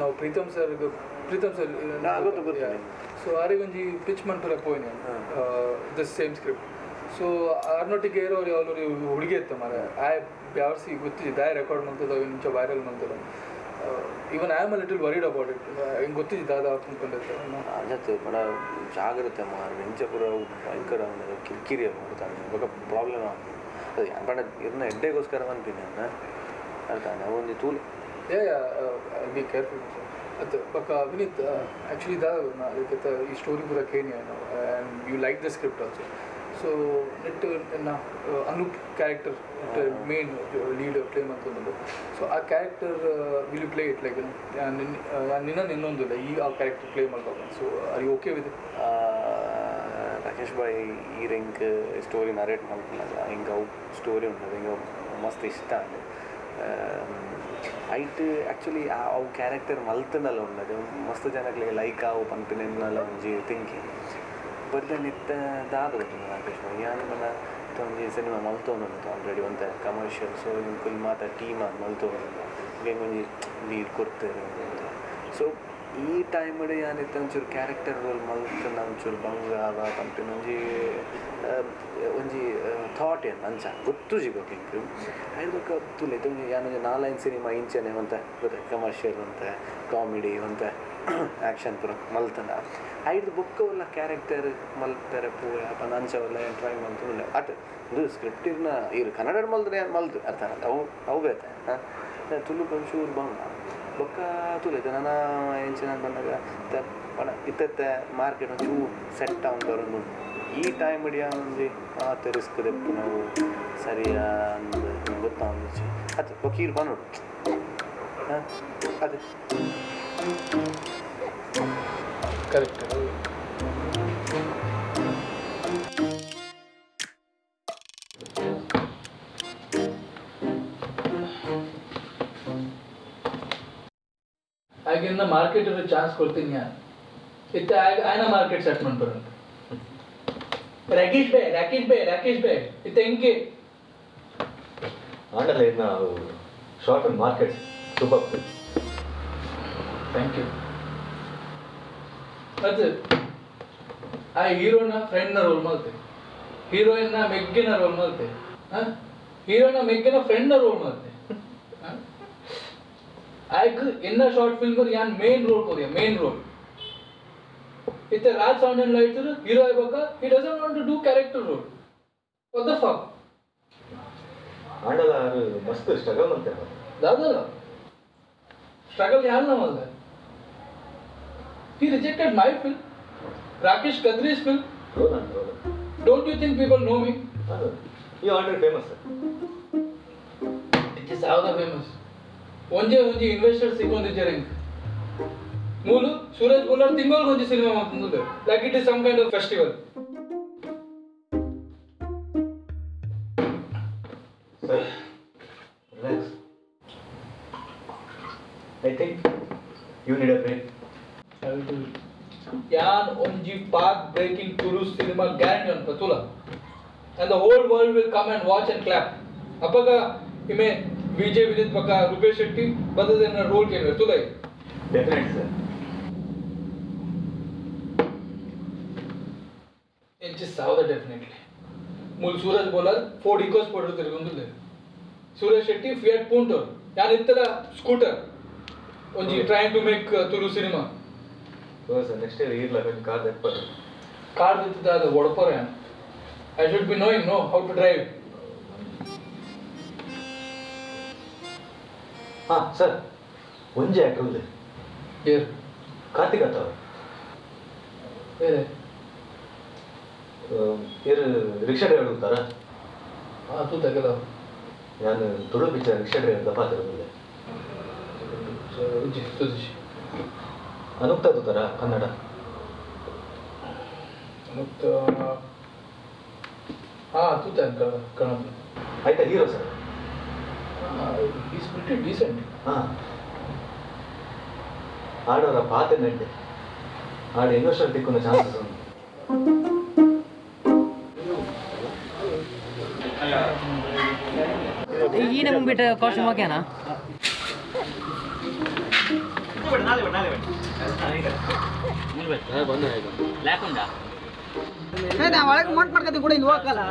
ನಾವು ಪ್ರೀತಮ್ ಸರ್ ಗೊತ್ತು ಸೊ ಆರಿಗೆ ಒಂಜಿ ಪಿಚ್ ಮಂಟೂರ ಪೋಯ್ನೆ ದಿಸ್ ಸೇಮ್ ಸ್ಕ್ರಿಪ್ಟ್ ಸೊ ಆರ್ನೊಟ್ಟಿಗೆ ಇರೋರು ಅವ್ರು ಹುಡುಗಿ ಇತ್ತು ಮರ ಆಯ್ ಯಾವರ್ಸಿ ಗೊತ್ತಿದೆ ದಾಯ ರೆಕಾರ್ಡ್ ಮಾಡ್ತದ ಇಂಚ ವೈರಲ್ ಮಾಡ್ತದ even I am a little worried about it ಹಿಂಗೆ ಗೊತ್ತಿದೆ ದಾದ ಅನ್ಕೊಂಡಿರ್ತಾರೆ ಅಜತ್ ಬಡ ಜಾಗ್ರತೆ ಮಾರು ಇಂಚ ಪೂರ ಭಯಂಕರ ಕಿರಿಕಿರಿ ಮಾಡ್ತಾನೆ ಇವಾಗ ಪ್ರಾಬ್ಲಮ್ ಆಗ್ತದೆ ಅದು ಬಡ ಇರ್ನ ಎಡ್ಡೆಗೋಸ್ಕರ ಅಂತೀನಿ ಅರ್ತಾನೆ ಒಂದು ತೂಲೆ ಬಿ ಕೇರ್ಫುಲ್ ಅದು ಬಕ್ಕ ವಿನೀತ್ ಆ್ಯಕ್ಚುಲಿ ಅದಕ್ಕೆ ಈ ಸ್ಟೋರಿ ಪೂರ ಕೇಳಿ and you like the script also so ನೆಟ್ Anoop character main lead play ಮಾಡ್ಕೊಂಡು ಸೊ ಆ character will you play it like ಇನ್ನೊಂದಿಲ್ಲ ಈಗ ಆ ಕ್ಯಾರೆಕ್ಟರ್ ಪ್ಲೇ ಮಾಡ್ಬೇಕು so are you okay with Rakesh bhai ಈ ರಿಂಕ್ ಸ್ಟೋರಿ ನರೇಟ್ ಮಾಡ್ಕೊಳ್ಳಲ್ಲ ಹಿಂಗೆ ಅವು ಸ್ಟೋರಿ ಉಂಟು ಹಿಂಗೆ ಮಸ್ತ್ ಇಷ್ಟ ಅಂದೆ ಐಟ್ ಆ್ಯಕ್ಚುಲಿ ಅವು ಕ್ಯಾರೆಕ್ಟರ್ ಮಲ್ತನಲ್ಲ ఉన్నది ಮಸ್ತ್ ಜನಕ್ಕೆ ಲೈಕ್ ಅವು ಪಂಪಿನೆಲ್ಲ ಒಂಜಿ ಥಿಂಕಿಂಗ್ ಬದಲು ನಿತ್ತ ದಾದ ರಾಕೇಶ್ ಬಾಯ್ ಯಾನು ಇತ್ತ ಒಂದು ಸಿನಿಮಾ ಮಲ್ತೋನುಂಟು ಆಲ್ರೆಡಿ ಒಂದು ಕಮರ್ಷಿಯಲ್ ಸೊ ಫುಲ್ ಮಾತ್ರ ಟೀಮ್ ಆಗಿ ಮಲ್ತೋನುಂಟು ಒಂದು ಲೀಡ್ ಕೊಡ್ತಾರೆ ಅಂತ ಸೊ ಈ ಟೈಮಡೆ ಏನಿತ್ತು ಒಂಚೂರು ಕ್ಯಾರೆಕ್ಟರ್ ರೋಲ್ ಮಲ್ತನ ಒಂಚೂರು ಭಂಗ ಆಗ ಪಂಪಿನ ಒಂಜಿ ಥಾಟ್ ಏನು ಅಂಚ ಗೊತ್ತುಜಿ ಗೊತ್ತಿಂಕು ಐದಕ್ಕೆ ತುಲಿತು ಏನೊಂದು 4-5 ಸಿನಿಮಾ ಇಂಚನೆ ಅಂತ ಗೊತ್ತ ಕಮರ್ಷಿಯಲ್ ಅಂತ ಕಾಮಿಡಿ ಅಂತ ಆ್ಯಕ್ಷನ್ ಪುರ ಮಲ್ತನ ಐದು ಬುಕ್ಕವಲ್ಲ ಕ್ಯಾರೆಕ್ಟರ್ ಮಲ್ತಾರೆ ಪೂರ ಪಂದ ಅಂಚವಲ್ಲ ಏನು ಟ್ರೈ ಮಲ್ತಲ್ಲ ಅಟ್ ಇದು ಸ್ಕ್ರಿಪ್ಟಿನ ಇರು ಕನ್ನಡ ಮಲ್ದ್ರೆ ಮಲ್ತು ಅರ್ಥ ಅವು ಬೇತೆ ಹಾಂ ತುಳು ಒಂಚೂರು ಭಂಗ ಬೊಕ್ಕ ತುಲಿತು ನಾನು ಎಂಚಿನ ಬಂದಾಗ ಪಣ ಇತ್ತೆ ಮಾರ್ಕೆಟ್ ಒಂಚೂರು ಸೆಟ್ ಆಗೋರು ಈ ಟೈಮ್ ಹಿಡಿಯ ಒಂದು ಆತ ರಿಸ್ಕ್ ದೆಪ್ಪು ನಾವು ಸರಿಯಾ ಅಂದು ಗೊತ್ತಾಂದು ಅದು ಬೊಕ್ಕೀರು ಬಂದು ಹಾಂ ಅದೇ ಕರೆಕ್ಟ್ ಆಗಿನ ಮಾರ್ಕೆಟ್ ಚಾನ್ಸ್ ಕೊಡ್ತೀನಿ ನಾನು ಇತ್ತ ಆಯ್ನ ಮಾರ್ಕೆಟ್ ಸೆಟ್ ಮಾಡ್ಬಾರ ರಾಕೇಶ್ ಬೇ ಇತ್ತ ಹೆಂಗೆ ಆಂಡಲ್ಲ ಇದನ್ನ short and market super thank you ಅದು ಆ ಹೀರೋನ ಫ್ರೆಂಡ್ನ ರೋಲ್ ಮಾಡ್ತೆ ಹೀರೋಯಿನ್ನ ಮೆಗ್ಗಿನ ರೋಲ್ ಮಾಡ್ತೆ ಹೀರೋನ ಮೆಗ್ಗಿನ ಫ್ರೆಂಡ್ನ ರೋಲ್ ಮಾಡ್ತೆ ಆಯ್ಕೆ ಇನ್ನ ಶಾರ್ಟ್ ಫಿಲ್ಮ್ ಯಾನ್ ಮೇನ್ ರೋಲ್ ಕೊರಿಯ ಮೇನ್ ರೋಲ್ ಇತ್ತೆ Raj sound and lights hero ಆಗ್ಬೇಕಾ he doesn't want to do character role what the fuck ಆಂಡಲ್ಲ ಮಸ್ತ್ ಸ್ಟ್ರಗಲ್ ಮಾಡ್ತಾರೆ ದಾದಾ ಸ್ಟ್ರಗಲ್ ಯಾರು ನಮ್ಮಲ್ಲ he rejected my film Rakesh Kadri's film Roland don't you think people know me you are already famous sir it is how the famous onje investor sikondiದ್ದಾರೆ ಮೂಲು ಸೂರಜ್ ಬೋಲರ್ ತಿಂಗಳಿಗೆ ಒಂದು ಸಿನಿಮಾ ಮಾಡ್ತಿದ್ರು like it is some kind of festival sir relax I think you need a break Yan onji path breaking Tulu cinema guarantee on Patula and the whole world will come and watch and clap appaga ime Vijay Vinith baka Rupesh Shetty badadena role ke Tula definitely sir it just how the definitely mul Suraj Bowler Ford EcoSport tirugundule Suresh Shetty Fiat Punto yan ittara scooter onji trying to make Tulu cinema so sir next year year like car that per car with the Vodapur and I should be knowing how to drive ha sir onje actor ude here Karthik atta where here rickshaw driver uttara tu tagala yan Tulu picture rickshaw driver da paatra ude tuji ಅನುಕ್ತಾ ತರ ಕನ್ನಡ ಅನುಕ್ತಾ tu ಕನ್ನಡ ಆಯ್ತಾ hero sir he's pretty decent ಆಡೋರ ಪಾತ್ರ ನಡ್ಡೆ ಆಡ ಇನ್ವೆಸ್ಟರ್ ತಿಕ್ಕುನ ಚಾನ್ಸಸ್ ಉಂಟು ఈయన ముంబిట కాస్ట్యూమ్ ఓకేనా లేకుండా ಒಳಗೆ ಮೋಟ್ ಮಾಡ್ಕೊತೀವಿ ಕೂಡ ಇಲ್ಲಿ ಹೋಗಲ್ಲ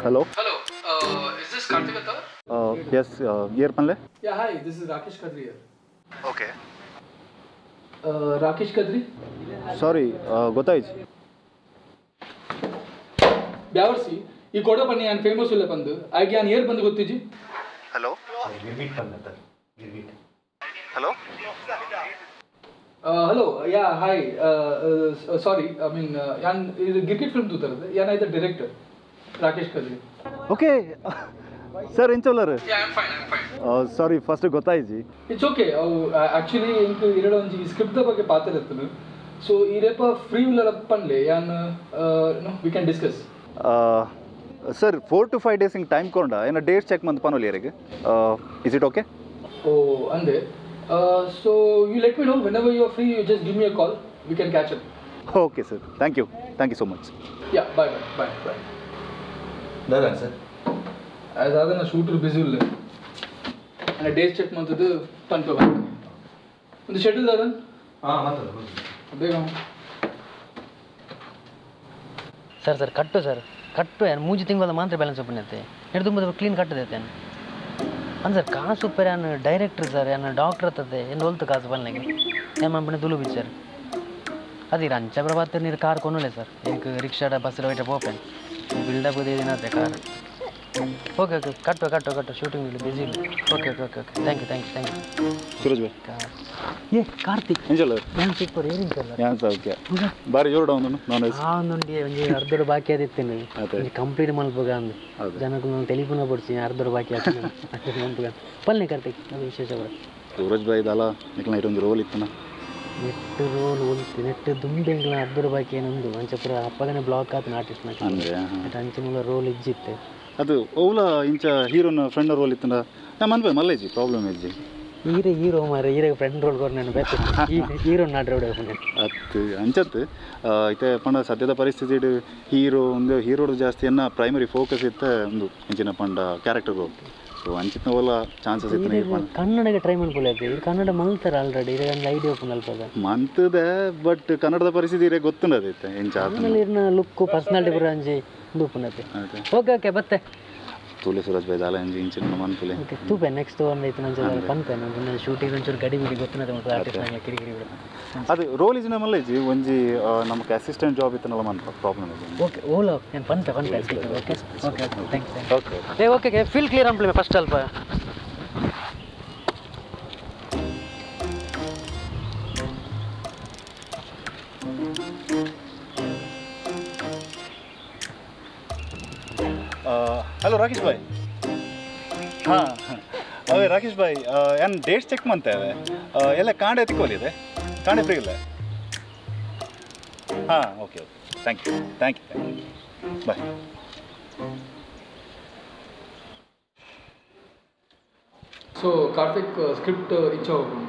Hello. Is this Karthik Attar? Yes, year panle. Yeah, hi. This is Rakesh Kadri here. Okay. Rakesh Kadri? Sorry, ಗೊತ್ತಾಯ್ತು. ಬ್ಯಾವರ್ಸಿ ಈ ಕೊಡ ಬನ್ನಿ ನಾನು ಫೇಮಸ್ ಇಲ್ಲ ಬಂದು ಆಗ ನಾನು ಏರ್ ಬಂದು ಗೊತ್ತಿಜಿ Hello. ಗಿರ್ಗಿಟ್ ಬಂದ Girgit Hello. Hello yeah hi sorry I mean ಯಾನ್ ಇದು ಗಿರ್ಗಿಟ್ ಫಿಲ್ಮ್ ತೂತರದು ಏನಾಯ್ತು director Rakesh Kadri Okay. Sir, ಎಂಚೋಲರ್. Yeah, I'm fine. Sorry first ಗೊತ್ತಾಯ್ತು ಇಟ್ಸ್ ಓಕೆ ಅವು ಆ್ಯಕ್ಚುಲಿ ಇಂಕ್ ಎರಡು ಒಂಜಿ ಸ್ಕ್ರಿಪ್ಟ್ ಬಗ್ಗೆ ಪಾತಿರತ್ತನು ಸೊ ಈ ರೇಪ ಫ್ರೀ ಉಲ್ಲ ಪನ್ಲೆ ಯಾನ್ we can discuss sir 4 to 5 days ಹಿಂಗೆ ಟೈಮ್ ಕೊಂಡ ಏನೋ ಡೇಟ್ ಚೆಕ್ ಮಂತ್ ಪನೋಲಿ ಯಾರಿಗೆ ಇಸ್ ಇಟ್ ಓಕೆ ಓ ಅಂದೆ so you let me know whenever you are free you just give me a call we can catch up okay sir thank you so much yeah bye bye bye ದಾದಾ ಸರ್ ಅದಾದ ಶೂಟರ್ ಬಿಸಿ ಇಲ್ಲ ಅಂದರೆ ಡೇಟ್ ಚೆಕ್ ಮಾಡ್ತದ್ದು ಪನ್ಪೆ ಬಂದು ಒಂದು ಶೆಡ್ಯೂಲ್ ದಾದ ಹಾಂ ಮಾತಾಡ ಬೇಗ ಸರ್ ಕಟ್ಟು ಸರ್ ಕಟ್ಟು ಏನು 3 ತಿಂಗಳ ಮಾತ್ರ ಬ್ಯಾಲೆನ್ಸ್ ಓಪನ್ ಐತೆ ಎರಡು ತುಂಬ ಕ್ಲೀನ್ ಕಟ್ಟದೈತೆ ಅಂದ್ ಸರ್ ಕಾಸು ಉಪ್ಪರ ಏನು ಡೈರೆಕ್ಟ್ರ್ ಸರ್ ಏನು ಡಾಕ್ಟ್ರ್ ಹತ್ತದೆ ಏನು ಹೊಲ್ತು ಕಾಸು ಬನ್ನಿಗೆ ಏನು ಮಾಡ್ಬಿಟ್ಟು ತುಳು ಬಿಚ್ಚಾರ ಅದು ಅಂಚ ಪ್ರಭಾತ ನೀರು ಕಾರ್ ಕೊನೋಲೆ ಸರ್ ಈಗ ರಿಕ್ಷಾಡ ಬಸ್ ಹೋಯ್ಟ ಪೋಪೆನ್ ಬಿಲ್ಡಪ್ ಇದೇನತ್ತೆ ಕಾರ್ ಓಕೆ ಕಟ್ಟು ಶೂಟಿಂಗ್ ಇಲ್ಲಿ ಬಿಸಿ ಇಲ್ಲ ಓಕೆ ಥ್ಯಾಂಕ್ ಯು ಸುರೇಶ್ ಭಾಯ್ ಏ ಕಾರ್ತಿಕ್ ಎಂಜಲ್ಲ ನಾನು ಸಿಕ್ಕೋರು ಏನಿಲ್ಲ ಸರ್ ಯಾನ್ ಓಕೆ ಬಾರಿ ಜೋರು ಡೌನ್ ನಾನ್ ವೆಜ್ ಒಂದೊಂದು ಅರ್ಧಡು ಬಾಕಿ ಆದಿತ್ತೇನೆ ಕಂಪ್ಲೀಟ್ ಮಲ್ಪಗ ಅಂದು ಜನಕ್ಕೆ ನಾನು ಟೆಲಿಫೋನ್ ಬಿಡ್ತೀನಿ ಅರ್ಧಡು ಬಾಕಿ ಆಗ್ತೀನಿ ಮಲ್ಪಗ ಪಲ್ಲೆ ಕಾರ್ತಿಕ್ ಅದು ವಿಶೇಷ ಬರ ಸೂರಜ್ ಭಾಯ್ ಇದಲ್ಲ ನಿಕ್ಲ ಇದೊಂದು ರೋಲ್ ಇತ್ತನ ನೆಟ್ಟು ರೋಲ್ ಉಲ್ತಿ ನೆಟ್ಟು ದುಂಬೆಂಗ್ಲ ಅರ್ಧಡು ಬಾಕಿ ಏನೊಂದು ಅಂಚಪುರ ಅಪ್ಪಗನೆ ಬ್ಲಾಕ್ ಆತು ಆರ್ಟಿಸ್ಟ್ ಅಂದರೆ ಅಂಚಿನ ರೋಲ್ ಇಜ್ಜಿತ್ತೆ ಅದು ಓಲ ಇಂಚ ಹೀರೋನ ಫ್ರೆಂಡ್ ರೋಲ್ ಇತ್ತನ ನಾ ಮನ್ಪೆ ಮಲ್ಲೇಜಿ ಪ್ರಾಬ್ಲಮ್ ಇಜ್ಜಿ ಹೀರೋ ಮಾರೆ ಹೀರೋ ಫ್ರೆಂಡ್ ರೋಲ್ ಕೊರ್ ನಾನು ಬೇತೆ ಹೀರೋ ನಾಡ್ರೋಡೆ ಅತ್ತು ಅಂಚತ್ತು ಐತೆ ಪಂಡ ಸದ್ಯದ ಪರಿಸ್ಥಿತಿ ಹೀರೋ ಒಂದು ಹೀರೋಡು ಜಾಸ್ತಿ ಎನ್ನ ಪ್ರೈಮರಿ ಫೋಕಸ್ ಇತ್ತ ಒಂದು ಇಂಚಿನ ಪಂಡ ಕ್ಯಾರೆಕ್ಟರ್ ರೋಲ್ ಸೊ ಅಂಚಿನ ಓಲ ಚಾನ್ಸಸ್ ಇತ್ತು ಕನ್ನಡಗೆ ಟ್ರೈ ಮಾಡ್ಕೊಳ್ಳಿ ಇದು ಕನ್ನಡ ಮಲ್ತಾರೆ ಆಲ್ರೆಡಿ ಇದು ಒಂದು ಐಡಿಯಾ ಓಪನ್ ಅಲ್ಪದ ಮಂತದೆ ಬಟ್ ಕನ್ನಡದ ಪರಿಸ್ಥಿತಿ ಇರೇ ಗೊತ್ತುಂಡದೈತೆ ಇಂಚ ಆಮೇಲೆ ಇರ್ನ ಲುಕ್ಕು ಪರ್ಸನಾಲಿಟಿ ಬರೋ ಅಂಜಿ ದೂಪುನತೆ ಓಕೆ ಬತ್ತೆ ತುಲೆ ಸುರೇಶ್ ಭಾಯ್ ದಾಲ ಎಂಜಿ ಇಂಚಿನ ಮನ್ಪುಲೆ ತೂಪೆ ನೆಕ್ಸ್ಟ್ ಒಂದು ಐತೆ ನನ್ನ ಪನ್ಪೆ ನಾನು ಶೂಟಿಂಗ್ ಒಂಚೂರು ಗಡಿ ಬಿಡಿ ಗೊತ್ತಿನದ ಮತ್ತು ಆರ್ಟಿಸ್ಟ್ ನಂಗೆ ಕಿರಿಕಿರಿ ಬಿಡು ಅದು ರೋಲ್ ಇಜಿನ ಮಲ್ಲೇಜಿ ಒಂಜಿ ನಮಗೆ ಅಸಿಸ್ಟೆಂಟ್ ಜಾಬ್ ಇತ್ತನಲ್ಲ ಮನ್ಪ ಪ್ರಾಬ್ಲಮ್ ಇದೆ ಓಕೆ ಓಲೋ ನಾನು ಪನ್ಪೆ okay thanks okay feel clear ಅನ್ಪ್ಲೆ ಫಸ್ಟ್ ಅಲ್ಪ ಹಲೋ ರಾಕೇಶ್ ಭಾಯ್ ಹಾಂ ಅವೇ ರಾಕೇಶ್ ಭಾಯ್ ಏನು ಡೇಟ್ಸ್ ಚೆಕ್ ಮಾಡ್ತೇವೆ ಎಲ್ಲ ಕಾಂಡೆ ಎತ್ಕೊಳ್ಳಿದೆ ಕಾಂಡೆ ಫ್ರೀ ಇಲ್ಲ ಹಾಂ okay thank you bye so Karthik script ಇಚ್ಛಾ ಹೋಗು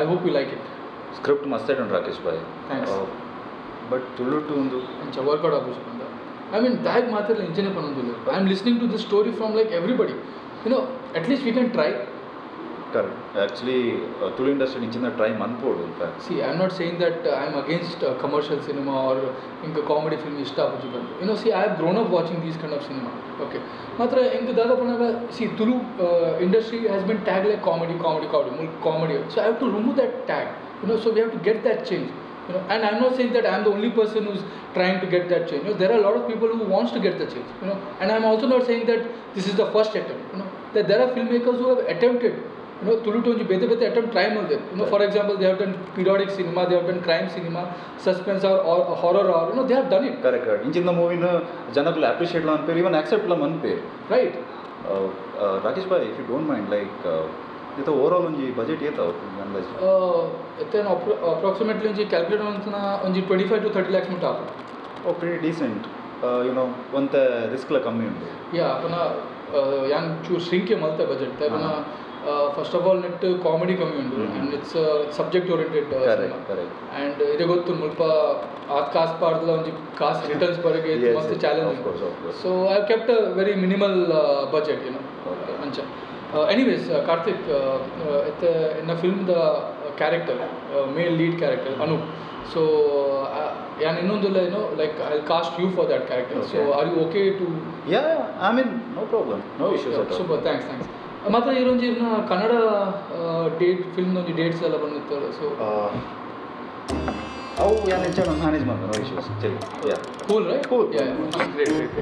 I hope you like it script ಮಸ್ತ್ ಉಂಟು ರಾಕೇಶ್ ಭಾಯ್ ಬಟ್ ತುಳುಟು ಒಂದು ಇಂಚ ವರ್ಕೌಟ್ ಆಗು I mean, that matter engine panundulla. I am listening to this story from like everybody. You know, at least we can try. Correct. Actually, Tulu industry inchina try manpodu in fact. See, I am not saying that I am against commercial cinema or inka comedy film ishta apuji bandu. You know, see, I have grown up watching these kind of cinema. Okay. Matra inka dada panaga see Tulu industry has been tagged like comedy. So I have to remove that tag. You know, so we have to get that change. You know, and I'm not saying that I'm the only person who's trying to get that change. You know, there are a lot of people who wants to get the change. You know, and I'm also not saying that this is the first attempt. You know, that there are filmmakers who have attempted. You know, Tulu tonji bete attempt try malde. You know, for example, they have done periodic cinema, they have done crime cinema, suspense or horror or you know, they have done it. Correct. Inchina movie na janakulu appreciate la anpere, even accept la manpere. Right. Rakesh bhai, if you don't mind, like. ಇದು ಓವರಾಲ್ ಒಂಜಿ ಬಜೆಟ್ ಏತಾವ ಅಂದಾಜು ಎತ್ತೇನು ಅಪ್ರಾಕ್ಸಿಮೇಟ್ಲಿ ಒಂಜಿ ಕ್ಯಾಲ್ಕುಲೇಟ್ ಅಂತನ ಒಂಜಿ 25 to 30 lakhs ಮುಟ್ಟ ಆಪು oh pretty decent you know ಒಂತ ರಿಸ್ಕ್ ಲ ಕಮ್ಮಿ ಉಂಟು ಯಾ ಪುನಃ ಯಾನ್ ಚೂರು ಶ್ರಿಂಕೆ ಮಲ್ತೆ ಬಜೆಟ್ ಪುನಃ first of all net comedy ಕಮ್ಮಿ ಉಂಟು and it's subject oriented and ಇದು ಗೊತ್ತು ಮುಲ್ಪ ಆ ಕಾಸು ಪಾಡ್ದಲ್ಲ ಒಂಜಿ ಕಾಸು ರಿಟರ್ನ್ಸ್ ಬರೋಗೆ ಮಸ್ತ್ challenge so I kept a very minimal budget you know ಅಂಚ anyways Karthik in the film the character male lead character Anup so and innondula you know like I'll cast you for that character okay. So are you okay to yeah I mean no problem no issues at all super thanks ಮಾತ್ರ ಇರೋಂಜಿ ಕನ್ನಡ ಡೇಟ್ ಫಿಲ್ಮ್ ಒಂಜಿ ಡೇಟ್ಸ್ ಎಲ್ಲ ಬಂದಿರ್ತಾರೆ ಸೊ ಅವು ಯಾರು ಹೆಚ್ಚಾಗಿ ನಾನು ಮ್ಯಾನೇಜ್ ಮಾಡ್ತಾರೆ ನೋ ಇಶ್ಯೂಸ್ ಸರಿ ya cool right cool ya great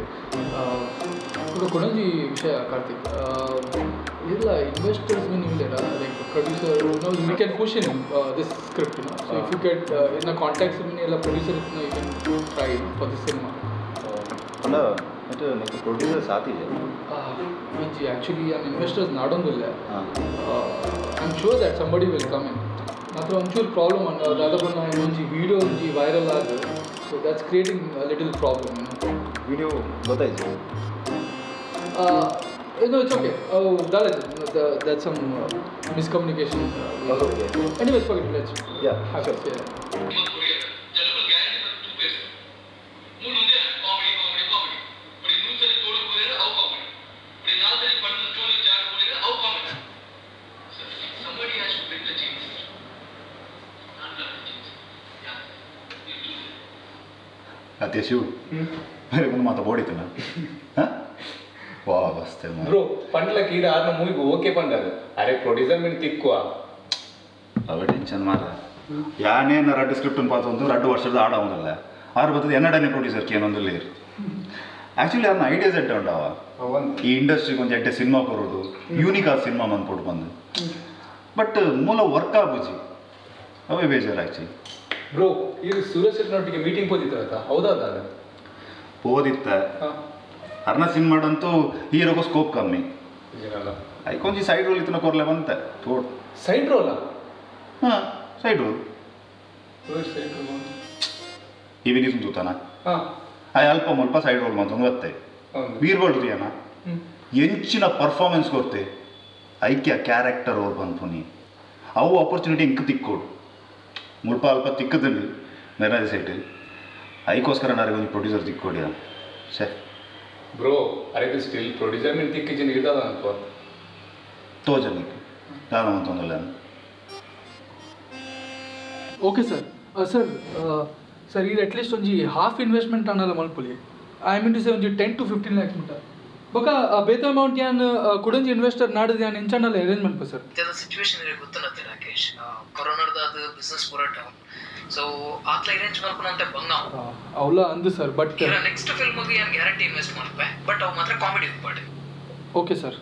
ఇప్పుడు కొడంజి విషయ కార్తిక్ ಇಲ್ಲ ಇನ್ವೆಸ್ಟರ್ಸ್ ಮೀನ್ ಇಲ್ಲ like producer no we can push in this script you know so if you get in a contacts mean ಎಲ್ಲ producer you can try for this cinema ಅಲ್ಲ ಮತ್ತೆ ಮತ್ತು ಪ್ರೊಡ್ಯೂಸರ್ ಸಾಥಿದೆ which actually an investors nadongulla I'm sure that somebody will come in matra onchur problem and dadabunna inonji video onji viral adu so that's creating a little problem video gottayitu no it's okay that's some miscommunication okay anyways forget it let's sure. ಅದೇ ಶಿವ್ ಬೇರೆ ಒಂದು ಮಾತು ಬೋಡಿತು ವಾ ಬಸ್ತೆ ಬ್ರೋ ಪಂಡ್ಲಕ್ಕೆ ಇದು ಆರ್ನ ಮೂವಿಗೆ ಓಕೆ ಪಂಡದು ಅರೆ ಪ್ರೊಡ್ಯೂಸರ್ ಮೇಲೆ ತಿಕ್ಕುವ ಅವೇ ಟೆನ್ಷನ್ ಮಾರ ಯಾನೇನು ರಡ್ಡು ಸ್ಕ್ರಿಪ್ಟನ್ನು ಪಾತು ಒಂದು 2 ವರ್ಷದ ಆಡ ಅವನಲ್ಲ ಆರು ಬರ್ತದೆ ಎನ್ನಡನೆ ಪ್ರೊಡ್ಯೂಸರ್ಗೆ ಏನೊಂದಿಲ್ಲ ಇರು ಆ್ಯಕ್ಚುಲಿ ಅವ್ನ ಐಡಿಯಾಸ್ ಎಡ್ಡೆ ಉಂಡವ ಈ ಇಂಡಸ್ಟ್ರಿಗೆ ಒಂದು ಎಡ್ಡೆ ಸಿನಿಮಾ ಬರೋದು ಯೂನಿಕ್ ಆದ ಸಿನಿಮಾ ಬಂದ್ಬಿಟ್ಟು ಬಂದು ಬಟ್ ಮೂಲ ವರ್ಕ್ ಆಗುಜಿ ಅವೇ ಬೇಜಾರು ಆ್ಯಕ್ಚುಲಿ ಬ್ರೋ ಈಗ ಸೂರಜ್ ಶೆಟ್ಟಿನೊಟ್ಟಿಗೆ ಮೀಟಿಂಗ್ ಹೋದಿತ್ತ ಹೌದಾದಾಗ ಹೋದಿತ್ತ ಅರ್ನ ಸಿನಿಮಾಡಂತೂ ಹೀರೋಗೂ ಸ್ಕೋಪ್ ಕಮ್ಮಿ ಐಕೊಂಜಿ ಸೈಡ್ ರೋಲ್ ಇತ್ತನ ಕೊರ್ಲೆ ಬಂತೆ ತೋಡ್ ಸೈಡ್ ರೋಲಾ ಹಾಂ ಸೈಡ್ ರೋಲ್ ಇವಿನಿ ಸುಂತಾನ ಅಲ್ಪ ಮುಲ್ಪ ಸೈಡ್ ರೋಲ್ ಮಂತಂದು ಬತ್ತೆ ವೀರ್ಗೋಲ್ಡ್ ರೀ ಎಂಚಿನ ಪರ್ಫಾರ್ಮೆನ್ಸ್ ಕೊಡ್ತೆ ಐಕ್ಯ ಕ್ಯಾರೆಕ್ಟರ್ ಅವ್ರು ಬಂತು ನೀ ಅವು ಆಪರ್ಚುನಿಟಿ ಇಂಕ ತಿಕ್ಕೋಡು ಮುಲ್ಪ ಅಲ್ಪ ತಿಕ್ಕದಲ್ಲಿ ಮೆರಾಜ್ ಸೈಟ್ ಐಕೋಸ್ಕರ ನಾರಿಗೆ ಒಂದು ಪ್ರೊಡ್ಯೂಸರ್ ತಿಕ್ಕೋಡಿಯ ಸೇ ಬ್ರೋ ಅರೆ ಸ್ಟಿಲ್ ಪ್ರೊಡ್ಯೂಸರ್ ಮೇಲೆ ತಿಕ್ಕಿಜಿನ ಇರ್ತದ ಅಂತ ತೋಜನಿಗೆ ನಾನು ಅಂತಂದಲ್ಲ ಓಕೆ ಸರ್ ಸರ್ ಇದು ಅಟ್ಲೀಸ್ಟ್ ಒಂಜಿ ಹಾಫ್ ಇನ್ವೆಸ್ಟ್ಮೆಂಟ್ ಅನ್ನಲ್ಲ ಮಲ್ಪುಲಿ ಐ ಮೀನ್ ಟು ಸೇ ಒಂಜಿ 10 to 15 lakhs ಮುಟ್ಟ ಬೊಕ ಬೇತ ಅಮೌಂಟ್ ಯಾನ್ ಕುಡಂಜಿ ಇನ್ವೆಸ್ಟರ್ ನಾಡದ ಯಾನ್ ಎಂಚನಲ್ಲ ಅರೇಂಜ್ಮೆಂಟ್ ಪಾ ಸರ್ ಇದರ ಸಿಚುವೇಶನ್ ಇದೆ ಗೊತ್ತನತ್ತೆ ರಾಕೇಶ್ ಕೊರೋನಾದ ಅದು ಬಿಸ್ನೆಸ್ ಪೂರಟ ಸೊ ಆತ್ಲ ಅರೇಂಜ್ ಮಾಡ್ಕೊಂತ ಬಂಗ ಅವಲ ಅಂದು ಸರ್ ಬಟ್ ನೆಕ್ಸ್ಟ್ ಫಿಲ್ಮ್ ಗೆ ಯಾನ್ ಗ್ಯಾರಂಟಿ ಇನ್ವೆಸ್ಟ್ ಮಾಡ್ಪೆ ಬಟ್ ಅವು ಮಾತ್ರ comedy party okay sir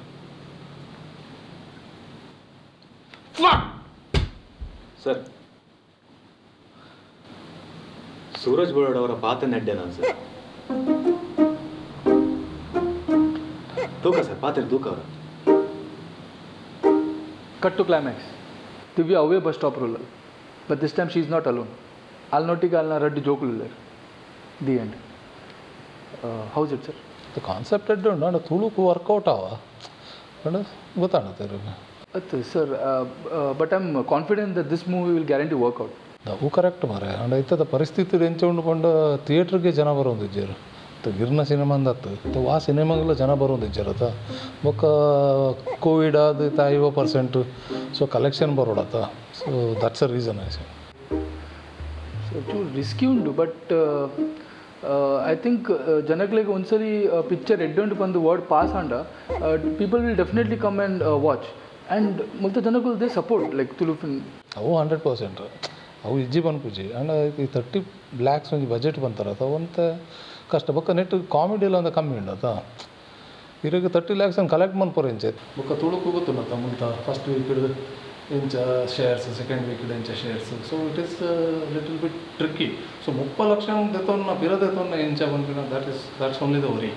sir Suraj board ಅವರ ಪಾತ್ರ ನೆಡ್ಡೆನ ಸರ್ ತೂಕ ಸರ್ ಪಾತ್ರ ತೂಕ ಅವರ ಕಟ್ ಟು ಕ್ಲೈಮ್ಯಾಕ್ಸ್ ದಿವ್ಯಾ ಅವೇ bus stop role but this time she is not alone ಅಲ್ನೊಟ್ಟಿಗೆ ಅಲ್ನ ರಡ್ಡು ಜೋಕುಲಿಲ್ಲ the end how's it sir the concept ಎಡ್ಡು ನಾನು ತುಳುಕು ವರ್ಕೌಟ್ ಆವ ಗೊತ್ತಾಣತ್ತೆ ಅತ್ತು sir but I am confident that this movie will guarantee work out ಅವು ಕರೆಕ್ಟ್ ಮಾರೆ ಅಂಡ್ ಐತದ ಪರಿಸ್ಥಿತಿ ಎಂಚ ಉಂಡುಕೊಂಡು ಥಿಯೇಟ್ರಿಗೆ ಜನ ಬರೋದಿಜ್ಜರು ಗಿರ್ನ ಸಿನಿಮಾ ಅಂದತ್ತು ಆ ಸಿನಿಮಾಗೆಲ್ಲ ಜನ ಬರೋದಿಜ್ಜರತ್ತ ಬೊಕ್ಕ ಕೋವಿಡ್ ಅದು 50% ಸೊ ಕಲೆಕ್ಷನ್ ಬರೋಡತ್ತ so that's a reason I so risky ಉಂಟು ಬಟ್ ಐ ಥಿಂಕ್ ಜನಗಳಿಗೆ ಒಂದ್ಸರಿ ಪಿಕ್ಚರ್ ಎಡ್ಡೊಂಡು ಬಂದು ವರ್ಡ್ ಪಾಸ್ ಆಂಡ people will definitely come and watch and ಮತ್ತು ಜನಗಳು they support like Tulu film ಅವು 100% ಅವು ಇಜ್ಜಿ ಬಂದ್ಪುಜಿ ಆ್ಯಂಡ್ ಈ 30 lakhs ಒಂದು ಬಜೆಟ್ ಬಂತಾರತ್ತ ಒಂತ ಕಷ್ಟ ಬೊಕ್ಕ ನೆಟ್ ಕಾಮಿಡಿ ಎಲ್ಲ ಒಂದು ಕಮ್ಮಿ ಉಂಡತ್ತ ಇರಾಗ 30 lakhs ಅನ್ನು ಕಲೆಕ್ಟ್ ಮನ್ಪೋರು ಎಂಚೆ ಬೊಕ್ಕ ತುಳುಕು ಗೊತ್ತುಂಡತ್ತ ಮುಂತ ಫಸ್ಟ್ ವೀಕ್ ಎಂಚ ಶೇರ್ಸ್ ಸೆಕೆಂಡ್ ವೀಕ್ ಎಂಚ shares so it is little bit tricky so 30 lakh ದೆತೊನ್ನ ಪಿರದೆತೊನ್ನ ಎಂಚ ಬಂದಿನ that's only the worry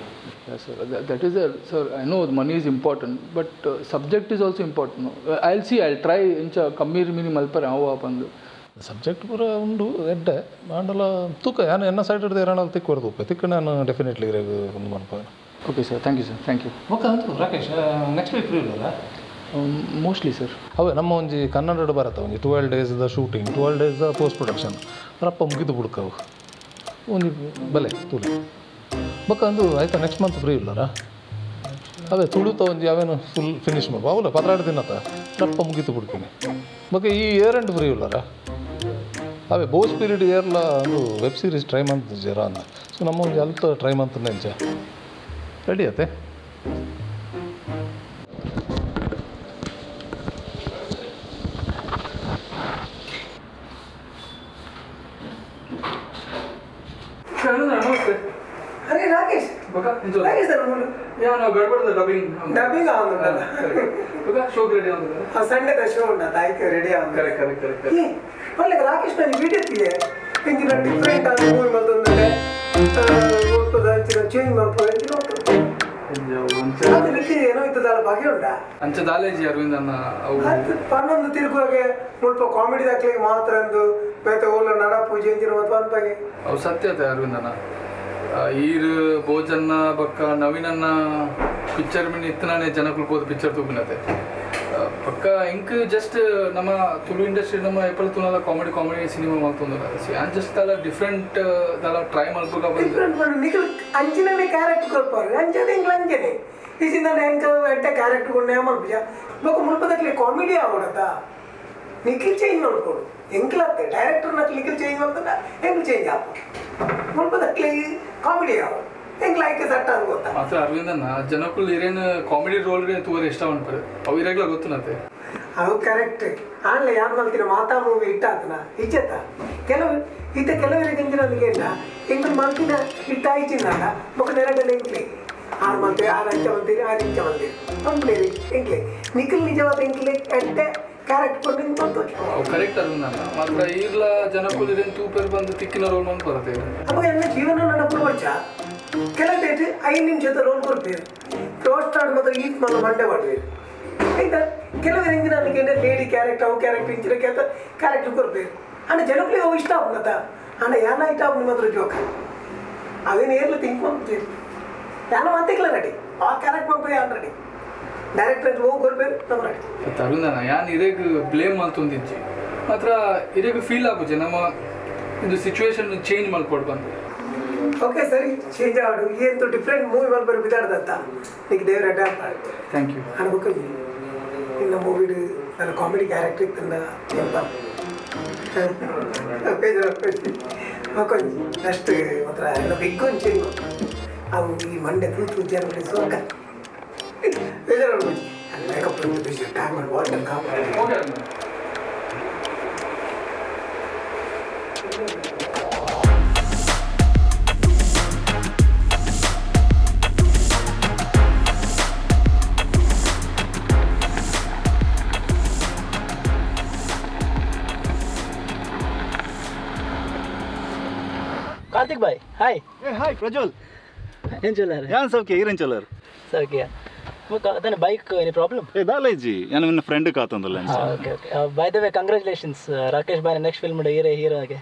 sir that is sir I know money is important but subject is also important I'll try incha kammir mini malpare avu apandu subject ಪೂರ ಉಂಡು ಎಡ್ಡೆ ಮಾಡಲ ತೂಕ ಯಾನು ಎನ್ನ ಸೈಡ್ ಹಿಡಿದು ಏನಾಳು ತಿಕ್ಕೊಡ್ದು ತಿಕ್ಕ ನಾನು ಡೆಫಿನೆಟ್ಲಿ ಒಂದು ಮನ್ಪ okay sir thank you sir thank you okay ಅಂತ ರಾಕೇಶ್ ನೆಕ್ಸ್ಟ್ ವೀಕ್ ಫ್ರೀ ಇಲ್ಲಲ್ಲ ಮೋಸ್ಟ್ಲಿ ಸರ್ ಅವೇ ನಮ್ಮ ಒಂಜಿ ಕನ್ನಡ ಬರತ್ತ ಒಂಜಿ 12 days shooting 12 days post production ರಪ್ಪ ಮುಗಿದು ಬಿಡ್ಕವು ಒಂಜಿ ಬಲೆ ತುಳು ಬೊಕ್ಕ ಅಂದು ಆಯ್ತಾ ನೆಕ್ಸ್ಟ್ ಮಂತ್ ಫ್ರೀ ಇಲ್ಲರ ಅವೇ ತುಳುತ ಒಂಜಿ ಅವೇನು ಫುಲ್ ಫಿನಿಶ್ ಮಾಡ್ಬೋ ಅವಲ್ಲ 16 ದಿನತ್ತ ರಪ್ಪ ಮುಗಿತು ಬಿಡ್ತೀನಿ ಬೊಕ್ಕ ಈ ಇಯರ್ ಎಂಡ್ ಫ್ರೀ ಇಲ್ಲರ ಅವೇ ಬೋಸ್ ಪೀರಿಯಡ್ ಇಯರ್ಲ ಒಂದು ವೆಬ್ ಸೀರೀಸ್ ಟ್ರೈ ಮಂತ್ ಜರ ಅಂದ ಸೊ ನಮ್ಮ ಒಂದು ಅಲ್ತ ಟ್ರೈ ಮಂತ್ ನೆಂಚ ರೆಡಿ ಆತೆ ನಮಸ್ತೆ अरे राकेश राकेश सर बोलो यार ना गड़बड़ द डबिंग आउंदಲ್ಲ ಬಕ ಶೋ ರೆಡಿ ಆಗುದಲ್ಲ ಆ ಸಂಡೇ ದ ಶೋ ಉಂಟಾ ತಾಯಿಕೆ ರೆಡಿ ಆಗುದು ಕರೆಕ್ಟ್ ಒಳ್ಳೆ ರಾಕೇಶ್ ನಾನು ವಿಡಿಯೋ ತಿಯೆ ಇಂಜಿನ ಡಿಫರೆಂಟ್ ಆದ ಮೂವಿ ಮತ್ತೊಂದು ಗೊತ್ತದ ಚೇಂಜ್ ಮಾಡ್ಕೊಂಡು ಏನೋ ಇದ್ದದಲ್ಲ ಭಾಗ್ಯ ಉಂಟಾ ಅಂಚ ದಾಲೇಜಿ ಅರವಿಂದ್ ಅನ್ನ ಪನ್ನೊಂದು ತಿರುಗುವಾಗೆ ಮುಲ್ಪ ಕಾಮಿಡಿ ದಾಖಲೆಗೆ ಮಾತ್ರ ಒಂದು ಬೇತೆ ಓಲ ನಡ ಪೂಜೆ ಅಂತಿನ ಮತ್ತು ಅನ್ಪಾಗೆ ಅವು ಸತ್ಯತೆ ಅರವಿಂದ್ ಅನ್ನ ಈರ್ ಭೋಜನ್ನ ಬಕ್ಕ ನವೀನನ್ನ ಪಿಕ್ಚರ್ ಮಿನ್ ಇತ್ತನೇ ಜನಕ್ಕಳು ಹೋದ ಪಿಕ್ಚರ್ ತೂಪಿನತೆ ಪಕ್ಕ ಇಂಕ್ ಜಸ್ಟ್ ನಮ್ಮ ತುಳು ಇಂಡಸ್ಟ್ರಿ ನಮ್ಮ ಎಪ್ಪಲ್ ತುನದ ಕಾಮಿಡಿ ಸಿನಿಮಾ ಮಾಡ್ತಂದ್ರೆ ಆ್ಯಂಡ್ ಜಸ್ಟ್ ದಲ್ಲ ಡಿಫ್ರೆಂಟ್ ದಲ್ಲ ಟ್ರೈ ಮಾಡ್ಬೇಕು ಡಿಫ್ರೆಂಟ್ ನಿಖಲ್ ಅಂಚನೆ ಕ್ಯಾರೆಕ್ಟರ್ ಕೊಡ್ಪಾರು ಅಂಚನೆ ಇಂಗ್ಲ ಅಂಚನೆ ಈಸಿಂದ ಎಂಕ ಎಡ್ಡೆ ಕ್ಯಾರೆಕ್ಟರ್ ಕೊಂಡೆ ಮಲ್ಪಿಜ ಬೊಕ್ಕ ಮುಲ್ಪದಕ್ಲಿ ಕಾಮಿಡಿ ಆಗೋಡತ್ತಾ ನಿಖಿಲ್ ಚೇಂಜ್ ಮಾಡ್ಕೊಡು ಎಂಕ್ಲತ್ತೆ ಡೈರೆಕ್ಟರ್ ನಕ್ಲಿ ನಿಖಿಲ್ ಚೇಂಜ್ ಮಾಡ್ತಾನೆ ಎಂಕ್ಲು ಚೇಂಜ್ ಆಪ ಮುಲ್ಪದಕ್ಲಿ ಕಾಮಿಡಿ ಆಗೋದು ಹೆಂಗೆ ಲೈಕ್ ಸೆಟ್ ಆಗಿ ಗೊತ್ತಾ ಮಾತ್ರ ಅರವಿಂದನ್ನ ಜನಕ್ಕಳು ಇರೇನು ಕಾಮಿಡಿ ರೋಲ್ಗೆ ತೂವರೆ ಇಷ್ಟ ಉಂಟು ಅವು ಇರಾಗ್ಲ ಗೊತ್ತುನತ್ತೆ ಅದು ಕರೆಕ್ಟ್ ಆನ್ಲ ಯಾರು ಮಲ್ತಿನ ಮಾತಾ ಮೂವಿ ಇಟ್ಟಾತನ ಇಜ್ಜತ್ತ ಕೆಲವರಿಗೆ ಎಂಜಿನದಿಗೆ ಇಲ್ಲ ಎಂಗ್ಳು ಮಲ್ತಿನ ಹಿಟ್ಟ ಆಯ್ತಿನಾಗ ಬೊಕ್ಕ ನೆರಗಲ್ಲ ಎಂಕ್ಲೆ ಆರು ಮಲ್ತೀರಿ 6 ಇಂಚ ಮಲ್ತೀರಿ 6 ಇಂಚ ಮಲ್ತೀರಿ ಅಂಪ್ಲೇರಿ ಎಂಕ್ಲೆ ನಿಖಿಲ್ ನಿಜವಾದ ಎಂಕ್ಲೆ ಎಡ್ಡೆ ಕ್ಯಾರೆಕ್ಟ್ ಕೊಂಡು ಅವು ಕರೆಕ್ಟ್ ಅರವಿಂದನ್ನ ಮಾತ್ರ ಈಗ್ಲ ಜನಕ್ಕಳು ಇರೇನು ತೂಪೇರು ಬಂದು ತಿಕ್ಕಿನ ರೋಲ್ ಬಂದು ಬರುತ್ತೆ ಅಪ್ಪ ಎಲ್ಲ ಜೀವನ ನಡಪು ವರ್ಷ ಕೆಲವು 5 ನಿಮಿಷದ ರೋಲ್ ಕೊಡ್ತೀರಿ ರೋಸ್ಟ್ ಆಡ್ ಮಾತ್ರ ಈಟ್ ಮಲ್ಲ ಮಂಡೆ ಮಾಡ್ತೀರಿ ಆಯ್ತಾ ಕೆಲವರು ಹೆಂಗಿನ ನನಗೆ ಲೇಡಿ ಕ್ಯಾರೆಕ್ಟರ್ ಅವು ಕ್ಯಾರೆಕ್ಟರ್ ಇಂಚಿನ ಕ್ಯಾರೆಕ್ಟರ್ ಕೊಡ್ತೀರಿ ಅಣ್ಣ ಜನಗಳಿಗೆ ಅವು ಇಷ್ಟ ಆಗ್ಬಿಡತ್ತ ಅಣ್ಣ ಯಾನ ಇಷ್ಟ ಆಗ ನಿಮ್ಮ ಹತ್ರ ಜೋಕ ಅವೇನು ಏರ್ಲು ತಿಂಕ್ ಮಾಡ್ತೀರಿ ಯಾನ ಮಾತಿಕ್ಲ ರೆಡಿ ಆ ಕ್ಯಾರೆಕ್ಟರ್ ಮಾಡ್ತೀವಿ ಯಾನ್ ರೆಡಿ ಡೈರೆಕ್ಟರ್ ಹೋಗಿ ಕೊಡ್ಬೇಕು ನಮ್ಮ ರೆಡಿ ಅರವಿಂದನ ಯಾನ್ ಇರೇಗ್ ಬ್ಲೇಮ್ ಮಾಡ್ತೊಂದಿಜ್ಜಿ ಮಾತ್ರ ಇರೇಗ್ ಫೀಲ್ ಆಗುಜೆ ನಮ್ಮ ಇದು ಸಿಚುವೇಶನ್ ಚೇಂಜ್ ಮಾಡ್ಕೊಡ್ ಬಂದು ಓಕೆ ಸರಿ ಚೇಂಜ್ ಆಡು ಏನು ಡಿಫ್ರೆಂಟ್ ಮೂವಿ ಮಲ್ಬರ್ ಬಿದ್ದಾಡ್ದಂತ ನೀನು ದೇವ್ರ ಅಡ್ಡ ಥ್ಯಾಂಕ್ ಯು ಅನ್ಬೇಕು ಇನ್ನು ಮೂವಿ ನನ್ನ ಕಾಮಿಡಿ ಕ್ಯಾರೆಕ್ಟರ್ ಇತ್ತಂದ ಎಂತ ನೆಕ್ಸ್ಟ್ ಮಾತ್ರ ಎಲ್ಲ ಬಿಗ್ಗೊಂದು ಚೇಂಜ್ ಅವು ಈ ಮಂಡೆ ತೂತು ಜನಗಳಿಗೆ ಸೋಕ ಬೇಜಾರು ಮೇಕಪ್ ಟೈಮ್ ಮಾಡಿ ವಾಟರ್ ಕಾಪಾಡಿ कार्तिक भाई हाय हाय प्रज्वल ಏನ್ ಚಲರ್ ಯಾನ್ ಸೌಖ್ಯ ಈರೇನ್ ಚಲರ್ ಸೌಖ್ಯ ಅದನ್ನ ಬೈಕ್ ಎನಿ ಪ್ರಾಬ್ಲಮ್ ಏ ದಾಲೇಜಿ ನಾನು ನನ್ನ ಫ್ರೆಂಡ್ ಕಾತಂದಲ್ಲ okay okay by the way congratulations Rakesh ಭಾಯ್ ನೆಕ್ಸ್ಟ್ ಫಿಲ್ಮ್ ಹೀರೋ ಆಗಿ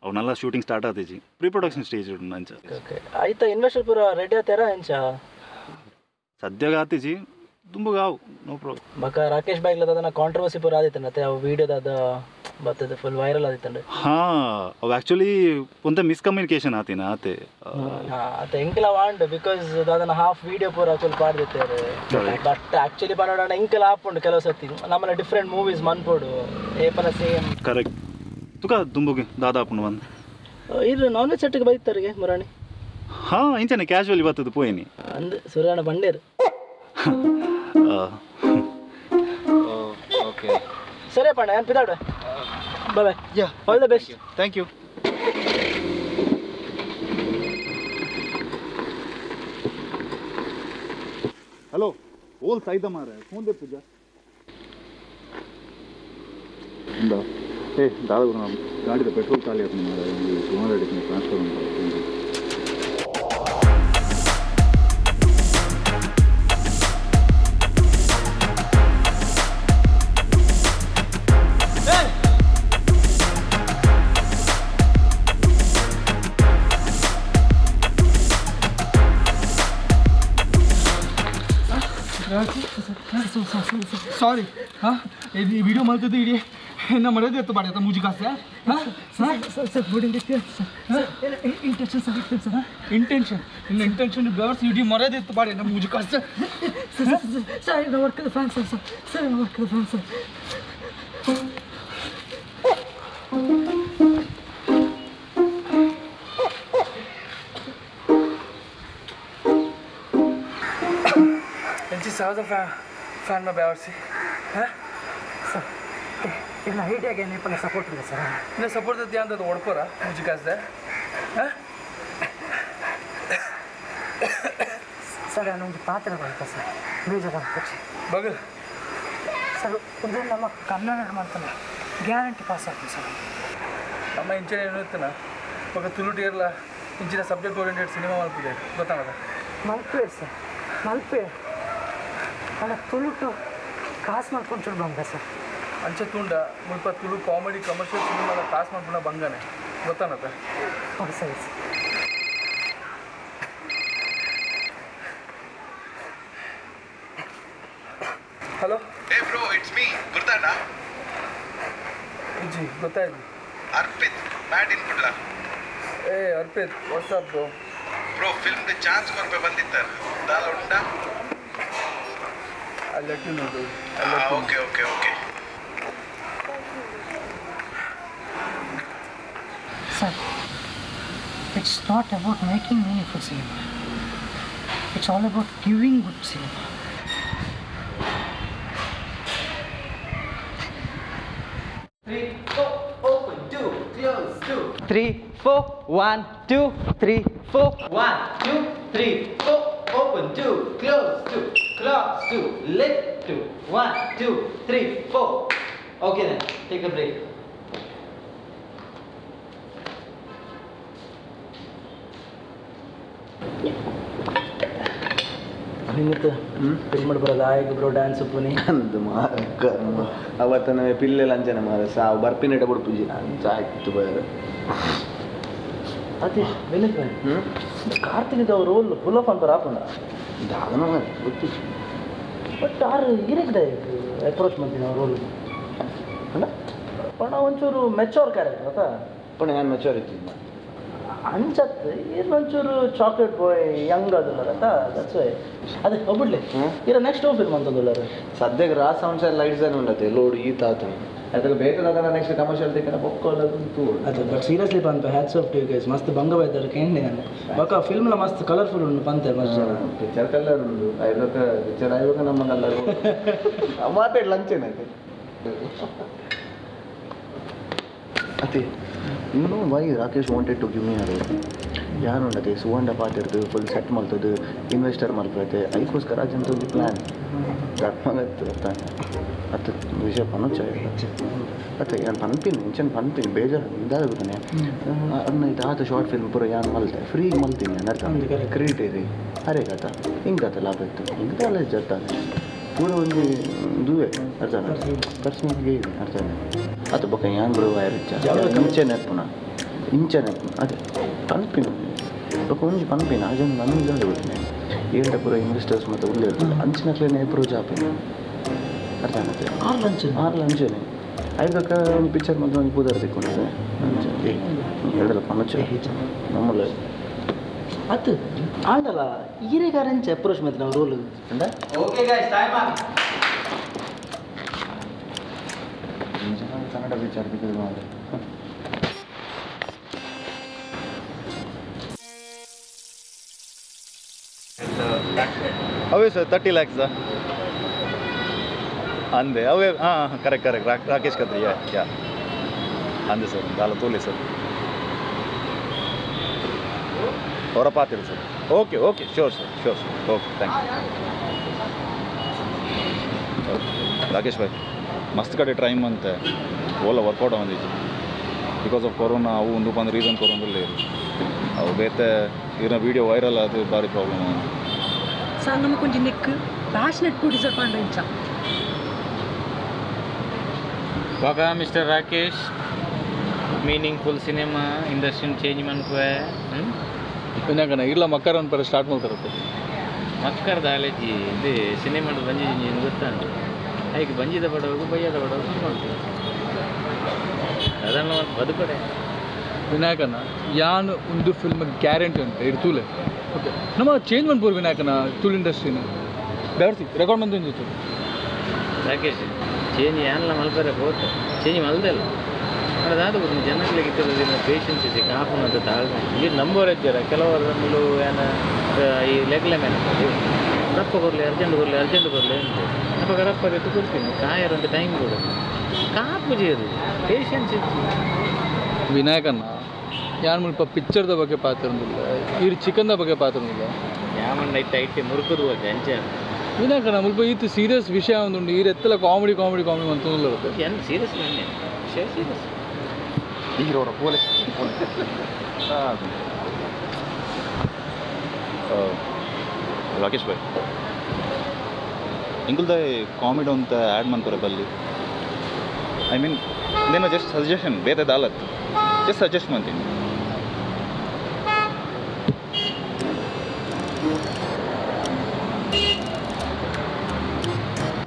ಅವನ್ನೆಲ್ಲ ಶೂಟಿಂಗ್ ಸ್ಟಾರ್ಟ್ ಆತೇಜಿ ಪ್ರೀ ಪ್ರೊಡಕ್ಷನ್ ಸ್ಟೇಜ್ ನಂಚ ಓಕೆ ಆಯ್ತಾ ಇನ್ವೆಸ್ಟರ್ ಪೂರ ರೆಡಿ ಆತಾರ ಎಂಚ ಸದ್ಯಗ ಆತೇಜಿ ತುಂಬಗಾವ್ ನೋ ಪ್ರಾಬ್ಲಮ್ ಬಕ ರಾಕೇಶ್ ಭಾಯ್ ಅದನ್ನ ಕಾಂಟ್ರವರ್ಸಿ ಪೂರ ಆದಿತ್ತನ ಮತ್ತೆ ಅವು ವಿಡಿಯೋದ ಬರ್ತದೆ ಫುಲ್ ವೈರಲ್ ಆದಿತ್ತಂಡೆ ಹಾ ಅವು ಆಕ್ಚುಲಿ ಒಂದ ಮಿಸ್ಕಮ್ಯುನಿಕೇಶನ್ ಆತಿನ ಆತೆ ಅತ ಎಂಕಲ ವಾಂಡ್ ಬಿಕಾಸ್ ಅದನ್ನ ಹಾಫ್ ವಿಡಿಯೋ ಪೂರ ಫುಲ್ ಪಾಡ್ದಿತ್ತಾರೆ ಬಟ್ ಆಕ್ಚುಲಿ ಬನ್ನೋಣ ಎಂಕಲ ಆಪುಂಡು ಕೆಲವು ಸತಿ ನಮ್ಮನ್ನ ಡಿಫ್ರೆಂಟ್ ಮೂವೀಸ್ ಮನ್ಪೋಡು ಏಪನ ಸೇಮ್ ಕರೆಕ್ಟ್ ತುಕ ದುಂಬುಗೆ ದಾದಾಪುಂಡು ಒಂದು ಇದು ನಾನ್ ವೆಜ್ ಸೆಟ್ಗೆ ಬೈತಾರಿಗೆ ಮುರಾಣಿ ಹಾ ಇಂಚನೆ ಕ್ಯಾಶುವಲಿ ಬರ್ತದೆ ಪೋಯಿನಿ ಅಂದ್ ಸುರಾಣ ಬಂಡೇರು ಓಕೆ ಸರಿ ಪಣ್ಣ ನಾನು ಪಿದಾಡು bye bye yeah all the best thank you hello ಓಲ್ ಸಾಯ್ದ ಮಾರೆ ಫೋನ್ ದೇ ಪೂಜಾ ಇಂದ ಏ ದಾದ ಗಾಡಿದ ಪೆಟ್ರೋಲ್ ಖಾಲಿ ಆಯ್ತು ಮಾರೆ ಸುಮಾರು ರೆಡಿ ಟ್ರಾನ್ಸ್ಫರ್ ಉಂಟು सॉरी हाँ ये वीडियो मारते थे ये ना मरे दे तो बात मुझे कहाँ से हाँ सर सर बोर्डिंग देखते हैं intention sir intention intention girls video मरे दे तो बात ना मुझे कहाँ से सर ना वर्क कर फैन सर ना वर्क कर फैन सर साउथ फैन में बैठ हाँ सर इतना हिट है नहीं पहले सपोर्ट ಇಲ್ಲ ಸರ್ ಇಲ್ಲ ಸಪೋರ್ಟ್ ಇದೆ ಅಂತ ಓಡ್ಕೋರ ಮುಜಿ ಕಾಸ್ದೆ हाँ ಸರ್ ನಾನು ಒಂದು ಪಾತ್ರ ಬರುತ್ತೆ ಸರ್ ಬೇಜಾರು ಕೊಚ್ಚಿ ಬಗಲ್ ಸರ್ ಇದು ನಮ್ಮ ಕನ್ನಡ ಮಾಡ್ತಾನೆ ಗ್ಯಾರಂಟಿ ಪಾಸ್ ಆಗ್ತದೆ ಸರ್ ನಮ್ಮ ಇಂಚನೆ ಏನು ಇರ್ತನ ಬಗ ತುಳುಟಿ ಇರಲ್ಲ ಇಂಚಿನ ಸಬ್ಜೆಕ್ಟ್ ಓರಿಯೆಂಟೆಡ್ ಸಿನಿಮಾ ಮಲ್ಪಿದೆ ಗೊತ್ತಾಗದ ಮಲ್ಪೆ ಸರ್ ಮಲ್ಪೆ ಅಲ್ಲ ತುಳುಟು ಕಾಸು ಮಾಡ್ಕೊಂಡು ಚೂರು ಬಂಗ ಸರ್ ಅಂಚೆ ತುಂಡ ಮುಲ್ಪ ತುಳು ಕಾಮಿಡಿ ಕಮರ್ಷಿಯಲ್ ಸಿನಿಮಾದ ಕಾಸು ಮಾಡ್ಕೊಂಡ ಬಂಗನೆ ಗೊತ್ತಾನತ್ತ ಹೌದು ಸರಿ sir hello hey bro it's me ಗುರ್ತಾಡ ಇಜ್ಜಿ ಗೊತ್ತಾಯ್ತು ಅರ್ಪಿತ್ ಬ್ಯಾಡ್ ಇನ್ಪುಟ್ಲ ಏ ಅರ್ಪಿತ್ ವಾಟ್ಸಪ್ ಬ್ರೋ ಬ್ರೋ ಫಿಲ್ಮ್ಗೆ ಚಾನ್ಸ್ ಕೊರ್ಪೆ ಬಂದಿತ್ತಾರೆ ದಾಲ ಉಂಟಾ I'll let you know, dude. Okay. Sir, it's not about making meaningful cinema. It's all about giving good cinema. Three, four, open, two, close, two. 3, 4, 1, 2, 3, 4, 1, 2, 3, 4, open, two, close, two, lift, two, 1, 2, 3, 4. Okay then, take a break. ನಿಮ್ಮತ್ತು ಫಿಲ್ಮ್ ಮಾಡಿ ಬರೋದು ಆಯ್ತು ಬ್ರೋ ಡ್ಯಾನ್ಸ್ ಪುನಿ ಅಂದು ಅವತ್ತು ನಾವು ಪಿಲ್ಲೆಲ್ಲ ಅಂಜನ ಮಾರ ಸಾವು ಬರ್ಪಿನೇಟ ಬಿಡ್ಪುಜಿ ಅಂಚ ಆಯ್ತು ಬರ ಅದೇ ಬೆಳಗ್ಗೆ ಕಾರ್ತಿಕ್ ಅವ್ರ ರೋಲ್ ಫುಲ್ ಆಫ್ ಅಂತ ರಾಪಣ್ಣ ದಾದನ ಗೊತ್ತು ಬಟ್ ಆರು ಇರಕ್ದೆ ಅಪ್ರೋಚ್ ಮಾಡ್ತೀನಿ ಅವ್ರ ರೋಲ್ ಅಲ್ಲ ಪಣ ಒಂಚೂರು ಮೆಚೋರ್ ಕ್ಯಾರೆಕ್ಟರ್ ಆತ ಪಣ ನಾನು ಮೆಚೋರ್ ಇದ್ದೀನಿ ಅಂಚತ್ತು ಒಂಚೂರು ಚಾಕ್ಲೇಟ್ ಬಾಯ್ ಯಂಗ್ ಅದಲ್ಲ ದಟ್ಸ್ ವೈ ಅದೇ ಹೋಗ್ಬಿಡ್ಲಿ ಇರ ನೆಕ್ಸ್ಟ್ ಫಿಲ್ಮ್ ಅಂತಂದುಳ್ಳಾರೆ ಸದ್ಯಕ್ಕೆ ರಾಸ ಅಂಶ ಲೈಟ್ಸ್ ಏನು ಉಂಡತ್ತೆ ಲೋಡ್ ಈ ತಾತ ಅದಕ್ಕೆ ಬೇಕಾದ ನೆಕ್ಸ್ಟ್ ಕಮರ್ಷಿಯಲ್ ತೆಕ್ಕ ಒಕ್ಕೊಳ್ಳೋದು ಅದು ಬಟ್ ಸೀರಿಯಸ್ಲಿ ಬಂತು hats off to you guys ಮಸ್ತ್ ಬಂಗವಾಯ್ತಾರೆ ಕೇಂಡಿ ನಾನು ಬಕ ಫಿಲ್ಮ್ಲ ಮಸ್ತ್ ಕಲರ್ಫುಲ್ ಉಂಟು ಬಂತೆ ಮಸ್ತ್ ಪಿಕ್ಚರ್ ಕಲರ್ ಉಂಟು ಐದಕ್ಕ ಪಿಕ್ಚರ್ ಐವಾಗ ನಮ್ಮ ಕಲರ್ ಮಾತಾಡಿ ಲಂಚೇನೈತೆ ಅತಿ ಇನ್ನೂ why Rakesh wanted to give me ಅದು ಯಾರು ಉಂಡತೆ ಸುವಂಡ ಪಾತಿರ್ದು ಫುಲ್ ಸೆಟ್ ಮಲ್ತದು ಇನ್ವೆಸ್ಟರ್ ಮಲ್ಪೈತೆ ಅದಕ್ಕೋಸ್ಕರ ಅಜಂತ ಒಂದು ಪ್ಲ್ಯಾನ್ ಕರ್ಮಾಗತ್ತೆ ಅತ್ತ ವಿಷಯ ಪನೋಚ್ಚ ಅತ್ತೆ ನಾನು ಪನ್ಪಿನಿ ಇಂಚನ್ ಪನ್ಪಿನಿ ಬೇಜಾರು ಇದಾಗುತ್ತಾನೆ ಅದನ್ನ ಇದಾದ ಶಾರ್ಟ್ ಫಿಲ್ಮ್ ಪೂರ ಯಾನು ಮಲ್ತೆ ಫ್ರೀ ಮಲ್ತೀನಿ ಅರ್ಥ ಕ್ರಿಯೇಟರಿ ಅರೆ ಕಥ ಹಿಂಗತ್ತ ಲಾಭ ಇತ್ತು ಹಿಂಗಲ್ಲ ಜತ್ತಾನೆ ಪೂರ ಒಂದು ದುವೆ ಅರ್ಥ ಪರ್ಸನಲ್ಗೆ ಇದೆ ಅರ್ಥ ಅದು ಬಕ್ಕ ಯಾನ್ ಬ್ರೋ ಇಂಚೆ ನೆಪ್ಪುನ ಅದೇ ಪನ್ಪಿನ ಬಕ್ಕ ಒಂಜಿ ಪನ್ಪಿನ ಅಜನ್ ನನ್ನ ಇದಾದ ಬಿಟ್ಟಿನಿ ಏಳ್ದ ಪೂರ ಇನ್ವೆಸ್ಟರ್ಸ್ ಮತ್ತು ಉಳ್ಳಿ ಇರ್ತದೆ ಅಂಚಿನಕ್ಲೇನೆ ಪೂರ ಜಾಪಿನ ಅರ್ಥ ಆಗತ್ತೆ ಆರು ಲಂಚನೆ ಐದಕ್ಕ ಒಂದು ಪಿಕ್ಚರ್ ಮತ್ತು ಒಂದು ಪೂದಾರ ತಿಕ್ಕೊಂಡಿದ್ದೆ ಹೇಳಲ್ಲ ಪನಚ್ಚ ನಮ್ಮಲ್ಲ ಅದು ಆಗಲ್ಲ ಈರೆಗಾರಂಚೆ ಅಪ್ರೋಚ್ ಮಾಡ್ತೀನಿ ನಾವು ರೋಲ್ ಅಂದ ಓಕೆ ಗೈಸ್ ಟೈಮ್ ಆಗಿ ಕನ್ನಡ ಪಿಕ್ಚರ್ ಬಿದ್ದು ಮಾಡಿ ಅವೇ ಸರ್ 30 lakhs ಅಂದೆ ಅವೇ ಹಾಂ ಕರೆಕ್ಟ್ ರಾಕೇಶ್ ಕತ್ರಿ ಯಾ ಅಂದೆ ಸರ್ ದಾಲ ತೋಲೆ ಸರ್ ಅವರ ಪಾತಿರು sir okay sure sir okay thank you Rakesh ಭಾಯ್ ಮಸ್ತ್ ಕಡೆ ಟ್ರೈ ಮಂತೆ ಓಲ ವರ್ಕೌಟ್ ಆಗೋದಿತ್ತು ಬಿಕಾಸ್ ಆಫ್ ಕೊರೋನಾ ಅವು ಒಂದು ರೀಸನ್ ಕೊರೋನಲ್ಲೇ ಅವು ಬೇತೆ ಇರೋ ವೀಡಿಯೋ ವೈರಲ್ ಅದು ಭಾರಿ ಪ್ರಾಬ್ಲಮ್ ಸರ್ ನಮಗೆ ಕೊಂಚ ನೆಕ್ ಪ್ಯಾಷನೆಟ್ ಪ್ರೊಡ್ಯೂಸರ್ ಪಾಂಡ ಇಂಚ ಬಾಗ ಮಿಸ್ಟರ್ ರಾಕೇಶ್ ಮೀನಿಂಗ್ಫುಲ್ ಸಿನಿಮಾ ಇಂಡಸ್ಟ್ರಿನ ಚೇಂಜ್ ಮಾಡ್ಕೋ ವಿನಾಕನ ಇಲ್ಲ ಮಕ್ಕರ್ ಅನ್ಪರ ಸ್ಟಾರ್ಟ್ ಮಾಡ್ತಾರಪ್ಪ ಮಕ್ಕರ್ ದಾಲೇಜಿ ಇದು ಸಿನಿಮಾದ ಬಂಜಿ ಏನು ಗೊತ್ತಾನು ಅದಕ್ಕೆ ಬಂಜಿದ ಬಡವಾಗ ಬಯ್ಯದ ಬಡವಾಗ ಮಾಡ್ತೀವಿ ಅದನ್ನು ಬದುಕಡೆ ವಿನಾಯಕನ ಯಾನ್ ಒಂದು ಫಿಲ್ಮ್ ಗ್ಯಾರಂಟಿ ಅಂತ ಇರ್ತೂಲೆ ಓಕೆ ನಮ್ಮ ಚೇಂಜ್ ಮಾಡ್ಬೋದು ವಿನಾಯಕನ ತುಳು ಇಂಡಸ್ಟ್ರಿನ ಬೇಡ್ತಿ ರೆಕಾರ್ಡ್ ಬಂದಿತ್ತು ರಾಕೇಶ್ ಚೇಂಜ್ ಏನೆಲ್ಲ ಮಲ್ಪರೆ ಹೋಗ್ತಾರೆ ಚೇಂಜ್ ಮಲ್ದೆ ಅಲ್ಲ ಅದಾದ ಒಂದು ಜನಗಳಿಗೆ ಇತ್ತಿನ ಪೇಷನ್ಸ್ ಇದೆ ಕಾಪುನಂತ ತಾಳ್ಮೆ ಈಗ ನಂಬೋರ್ ಇದ್ದಾರೆ ಕೆಲವರು ನಮ್ಮಲು ಏನು ಈ ಲೆಗ್ಲೆ ಮೇಲೆ ರಪ್ಪ ಬರಲಿ ಅರ್ಜೆಂಟ್ ಬರಲಿ ಅಂತ ಅಪ್ಪ ರಪ್ಪ ಎತ್ತು ಕೊಡ್ತೀನಿ ಕಾಯರಂತ ಟೈಮ್ ಕೊಡು ಕಾಪು ಜೀರು ಪೇಷನ್ಸ್ ಇತ್ತು ವಿನಾಯಕನ ಯಾರು ಮುಲ್ಪ ಪಿಕ್ಚರ್ದ ಬಗ್ಗೆ ಪಾತ್ರನಿಲ್ಲ ಇರು ಚಿಕನ್ದ ಬಗ್ಗೆ ಪಾತ್ರನಿಲ್ಲ ಯಾಮಣ್ಣ ಐತೆ ಮುರುಕದು ಹೋಗಿ ಅಂಚೆ ವಿನಾಯಕನ ಮುಲ್ಪ ಈತು ಸೀರಿಯಸ್ ವಿಷಯ ಒಂದುಂಡು ಈ ಎತ್ತಲ ಕಾಮಿಡಿ ಅಂತಂದಿಲ್ಲ ಇರುತ್ತೆ ಏನು ಸೀರಿಯಸ್ ಬನ್ನಿ ವಿಷಯ ಸೀರಿಯಸ್ ಹೀರೋರ ಪೋಲೆ ರಾಕೇಶ್ ಭಾಯ್ ಇಂಕುಲ್ದ ಕಾಮಿಡಿ ಅಂತ ಆ್ಯಡ್ ಮಾಡ್ತಾರೆ ಬಲ್ಲಿ ಐ ಮೀನ್ ಇದೇನೋ ಜಸ್ಟ್ ಸಜೆಷನ್ ಬೇರೆ ದಾಲತ್ ಜಸ್ಟ್ ಸಜೆಸ್ಟ್ ಮಾಡ್ತೀನಿ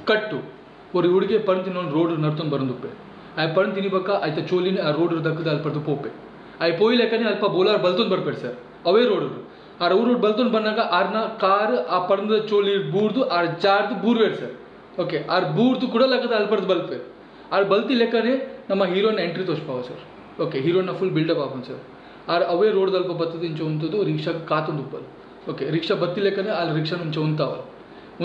ಕಟ್ಟು ஒரு ಹುಡುಗಿ ಪಣ್ ತಿನ್ನೊಂದು ರೋಡ್ ನಡ್ಕೊಂಡು ಬರಂದುಪ್ಪೆ ಆಯ್ ಪಣ್ ತಿನ್ನಿಬೇಕ ಆಯ್ತ ಚೋಲಿನ ಆ ರೋಡ್ ದಕ್ಕದ ಅಲ್ಲಿ ಪಡ್ದು ಪೋಪೆ ಆಯ್ ಪೋಯ್ಲೆಕ್ಕನೆ ಅಲ್ಪ ಬೋಲಾರ್ ಬಲ್ತೊಂದು ಬರ್ಬೇಡಿ ಸರ್ ಅವೇ ರೋಡ್ ಆ ರೋಡ್ ಬಲ್ತೊಂದು ಬಂದಾಗ ಆರ್ನ ಕಾರ್ ಆ ಪಣದ ಚೋಲಿ ಬೂರ್ದು ಆ ಜಾರ್ದು ಬೂರ್ವೇಡ್ ಸರ್ ಓಕೆ ಆರ್ ಬೂರ್ದು ಕೂಡ ಲೆಕ್ಕದ ಅಲ್ಲಿ ಪಡ್ದು ಬಲ್ಪೆ ಆರ್ ಬಲ್ತಿ ಲೆಕ್ಕನೆ ನಮ್ಮ ಹೀರೋನ ಎಂಟ್ರಿ ತೋರಿಸ್ಪಾವ ಸರ್ ಓಕೆ ಹೀರೋನ ಫುಲ್ ಬಿಲ್ಡಪ್ ಆಪನ್ ಸರ್ ಆರ್ ಅವೇ ರೋಡ್ ದಲ್ಪ ಬತ್ತದ ಇಂಚ ಉಂತದ್ದು ರಿಕ್ಷಾಗೆ ಕಾತೊಂದು ಉಪ್ಪದು ಓಕೆ ರಿಕ್ಷಾ ಬತ್ತಿ ಲೆಕ್ಕನೆ ಅಲ್ಲಿ ರಿಕ್ಷಾ ಇಂಚ ಉಂತಾವಲ್ಲ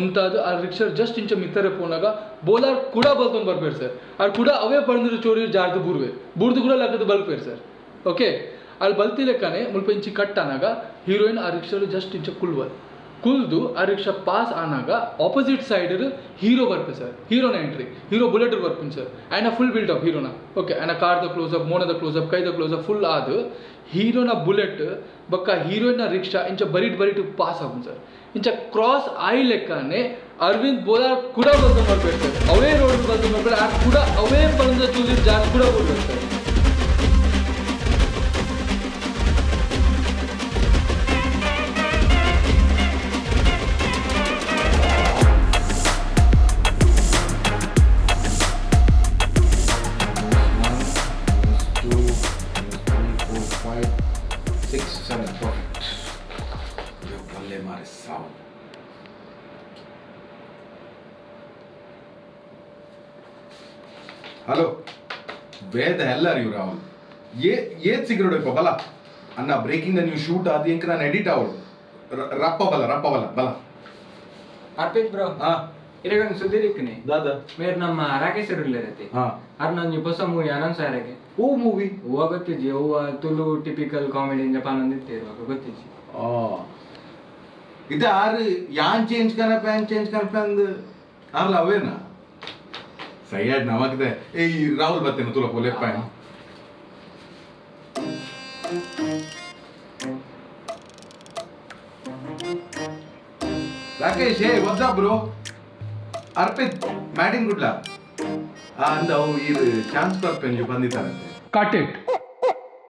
ಉಂತಾದು ಆ ರಿಕ್ಷಾ ಜಸ್ಟ್ ಇಂಚ ಮಿತ್ತರೆ ಪೋನಾಗ ಬೋಲಾರ್ ಕೂಡ ಬಲ್ತೊಂದು ಬರ್ಬೇಡಿ ಸರ್ ಆರ್ ಕೂಡ ಅವೇ ಪಡ್ದಿರೋ ಚೋರಿ ಜಾರ್ದು ಬೂರ್ದು ಕೂಡ ಲೆಕ್ಕದ ಬಲ್ಪೇರು ಸರ್ ಓಕೆ ಅಲ್ಲಿ ಬಲ್ತಿ ಲೆಕ್ಕನೆ ಮುಲ್ಪ ಇಂಚಿ ಕಟ್ ಆನಾಗ ಹೀರೋಯಿನ್ ಆ ರಿಕ್ಷಾಲು ಜಸ್ಟ್ ಇಂಚ ಕುಲ್ದು ಆ ರಿಕ್ಷಾ ಪಾಸ್ ಆನಾಗ ಆಪೋಸಿಟ್ ಸೈಡ್ ಹೀರೋ ಬರ್ಪೆ ಸರ್ ಹೀರೋನ ಎಂಟ್ರಿ ಹೀರೋ ಬುಲೆಟ್ ಬರ್ಪಿನ್ ಸರ್ ಆಯ್ನ ಫುಲ್ ಬಿಲ್ಡಪ್ ಹೀರೋನ ಓಕೆ ಆಯ್ನ ಕಾರ್ದ ಕ್ಲೋಸಪ್ ಮೋನದ ಕ್ಲೋಸಪ್ ಕೈದ ಕ್ಲೋಸಪ್ ಫುಲ್ ಆದು ಹೀರೋನ ಬುಲೆಟ್ ಬಕ್ಕ ಹೀರೋಯಿನ ರಿಕ್ಷಾ ಇಂಚ ಬರಿಟ್ ಪಾಸ್ ಆಗುನ್ ಸರ್ ಇಂಚ ಕ್ರಾಸ್ ಆಯ್ ಲೆಕ್ಕನೆ ಅರವಿಂದ್ ಬೋಲಾರ್ ಕೂಡ ಬಲ್ತೊಂದು ಬರ್ಬೇಕು ಸರ್ ಅವೇ ರೋಡ್ ಬಲ್ತೊಂದು ಬರ್ಬೇಡ ಆ ಕೂಡ ಅವೇ ಪಂದ ಚೂಲಿ ಜಾರ್ ಕೂಡ ಬರ್ಬೇಕು ಸರ್ ಹಲೋ ವೇದ ಎಲ್ಲಾರು ಇವ್ರು ಅವನು ಏತ್ ಸಿಗರೋಡಪ್ಪ ಬಲ ಅನ್ನ ಬ್ರೇಕಿಂಗ್ ನೀವು ಶೂಟ್ ಆದ ಇಂಕ ನಾನು ಎಡಿಟ್ ಅವಳು ರಪ್ಪ ಬಲ अर्पित ब्रो हाँ इरेगन सुधीरिकने दादा मेरे नाम राकेश रुल्ले रहते हाँ अर्ना निपस मूवी आनंद सारेगे ओ मूवी वो ಗೊತ್ತಿಜಿ वो ತುಳು ಟಿಪಿಕಲ್ ಕಾಮಿಡಿ ಜಪಾನ್ ಅಂದಿತ್ತೆ ಗೊತ್ತಿಜಿ ಆ ಇದು ಆರು ಯಾನ್ ಚೇಂಜ್ ಕನ ಪ್ಲಾನ್ ಆರ್ಲ ಅವೇನಾ ಸೈಯಡ್ ನಮಗಿದೆ ಏ ರಾಹುಲ್ ಬತ್ತೇನೆ ತುಲ ಪೋಲೆ ಪ್ಯಾನ್ ರಾಕೇಶ್ ಹೇ ವಾಟ್ಸ್ ಅಪ್ ಬ್ರೋ ಅರ್ಪಿತ್ ಮ್ಯಾಡಿನ್ ಗುಡ್ಲ ಅಂದ ಅವು ಇದು ಚಾನ್ಸ್ ಪರ್ಪೆಂಜು ಬಂದಿದ್ದಾರಂತೆ ಕಟ್ ಇಟ್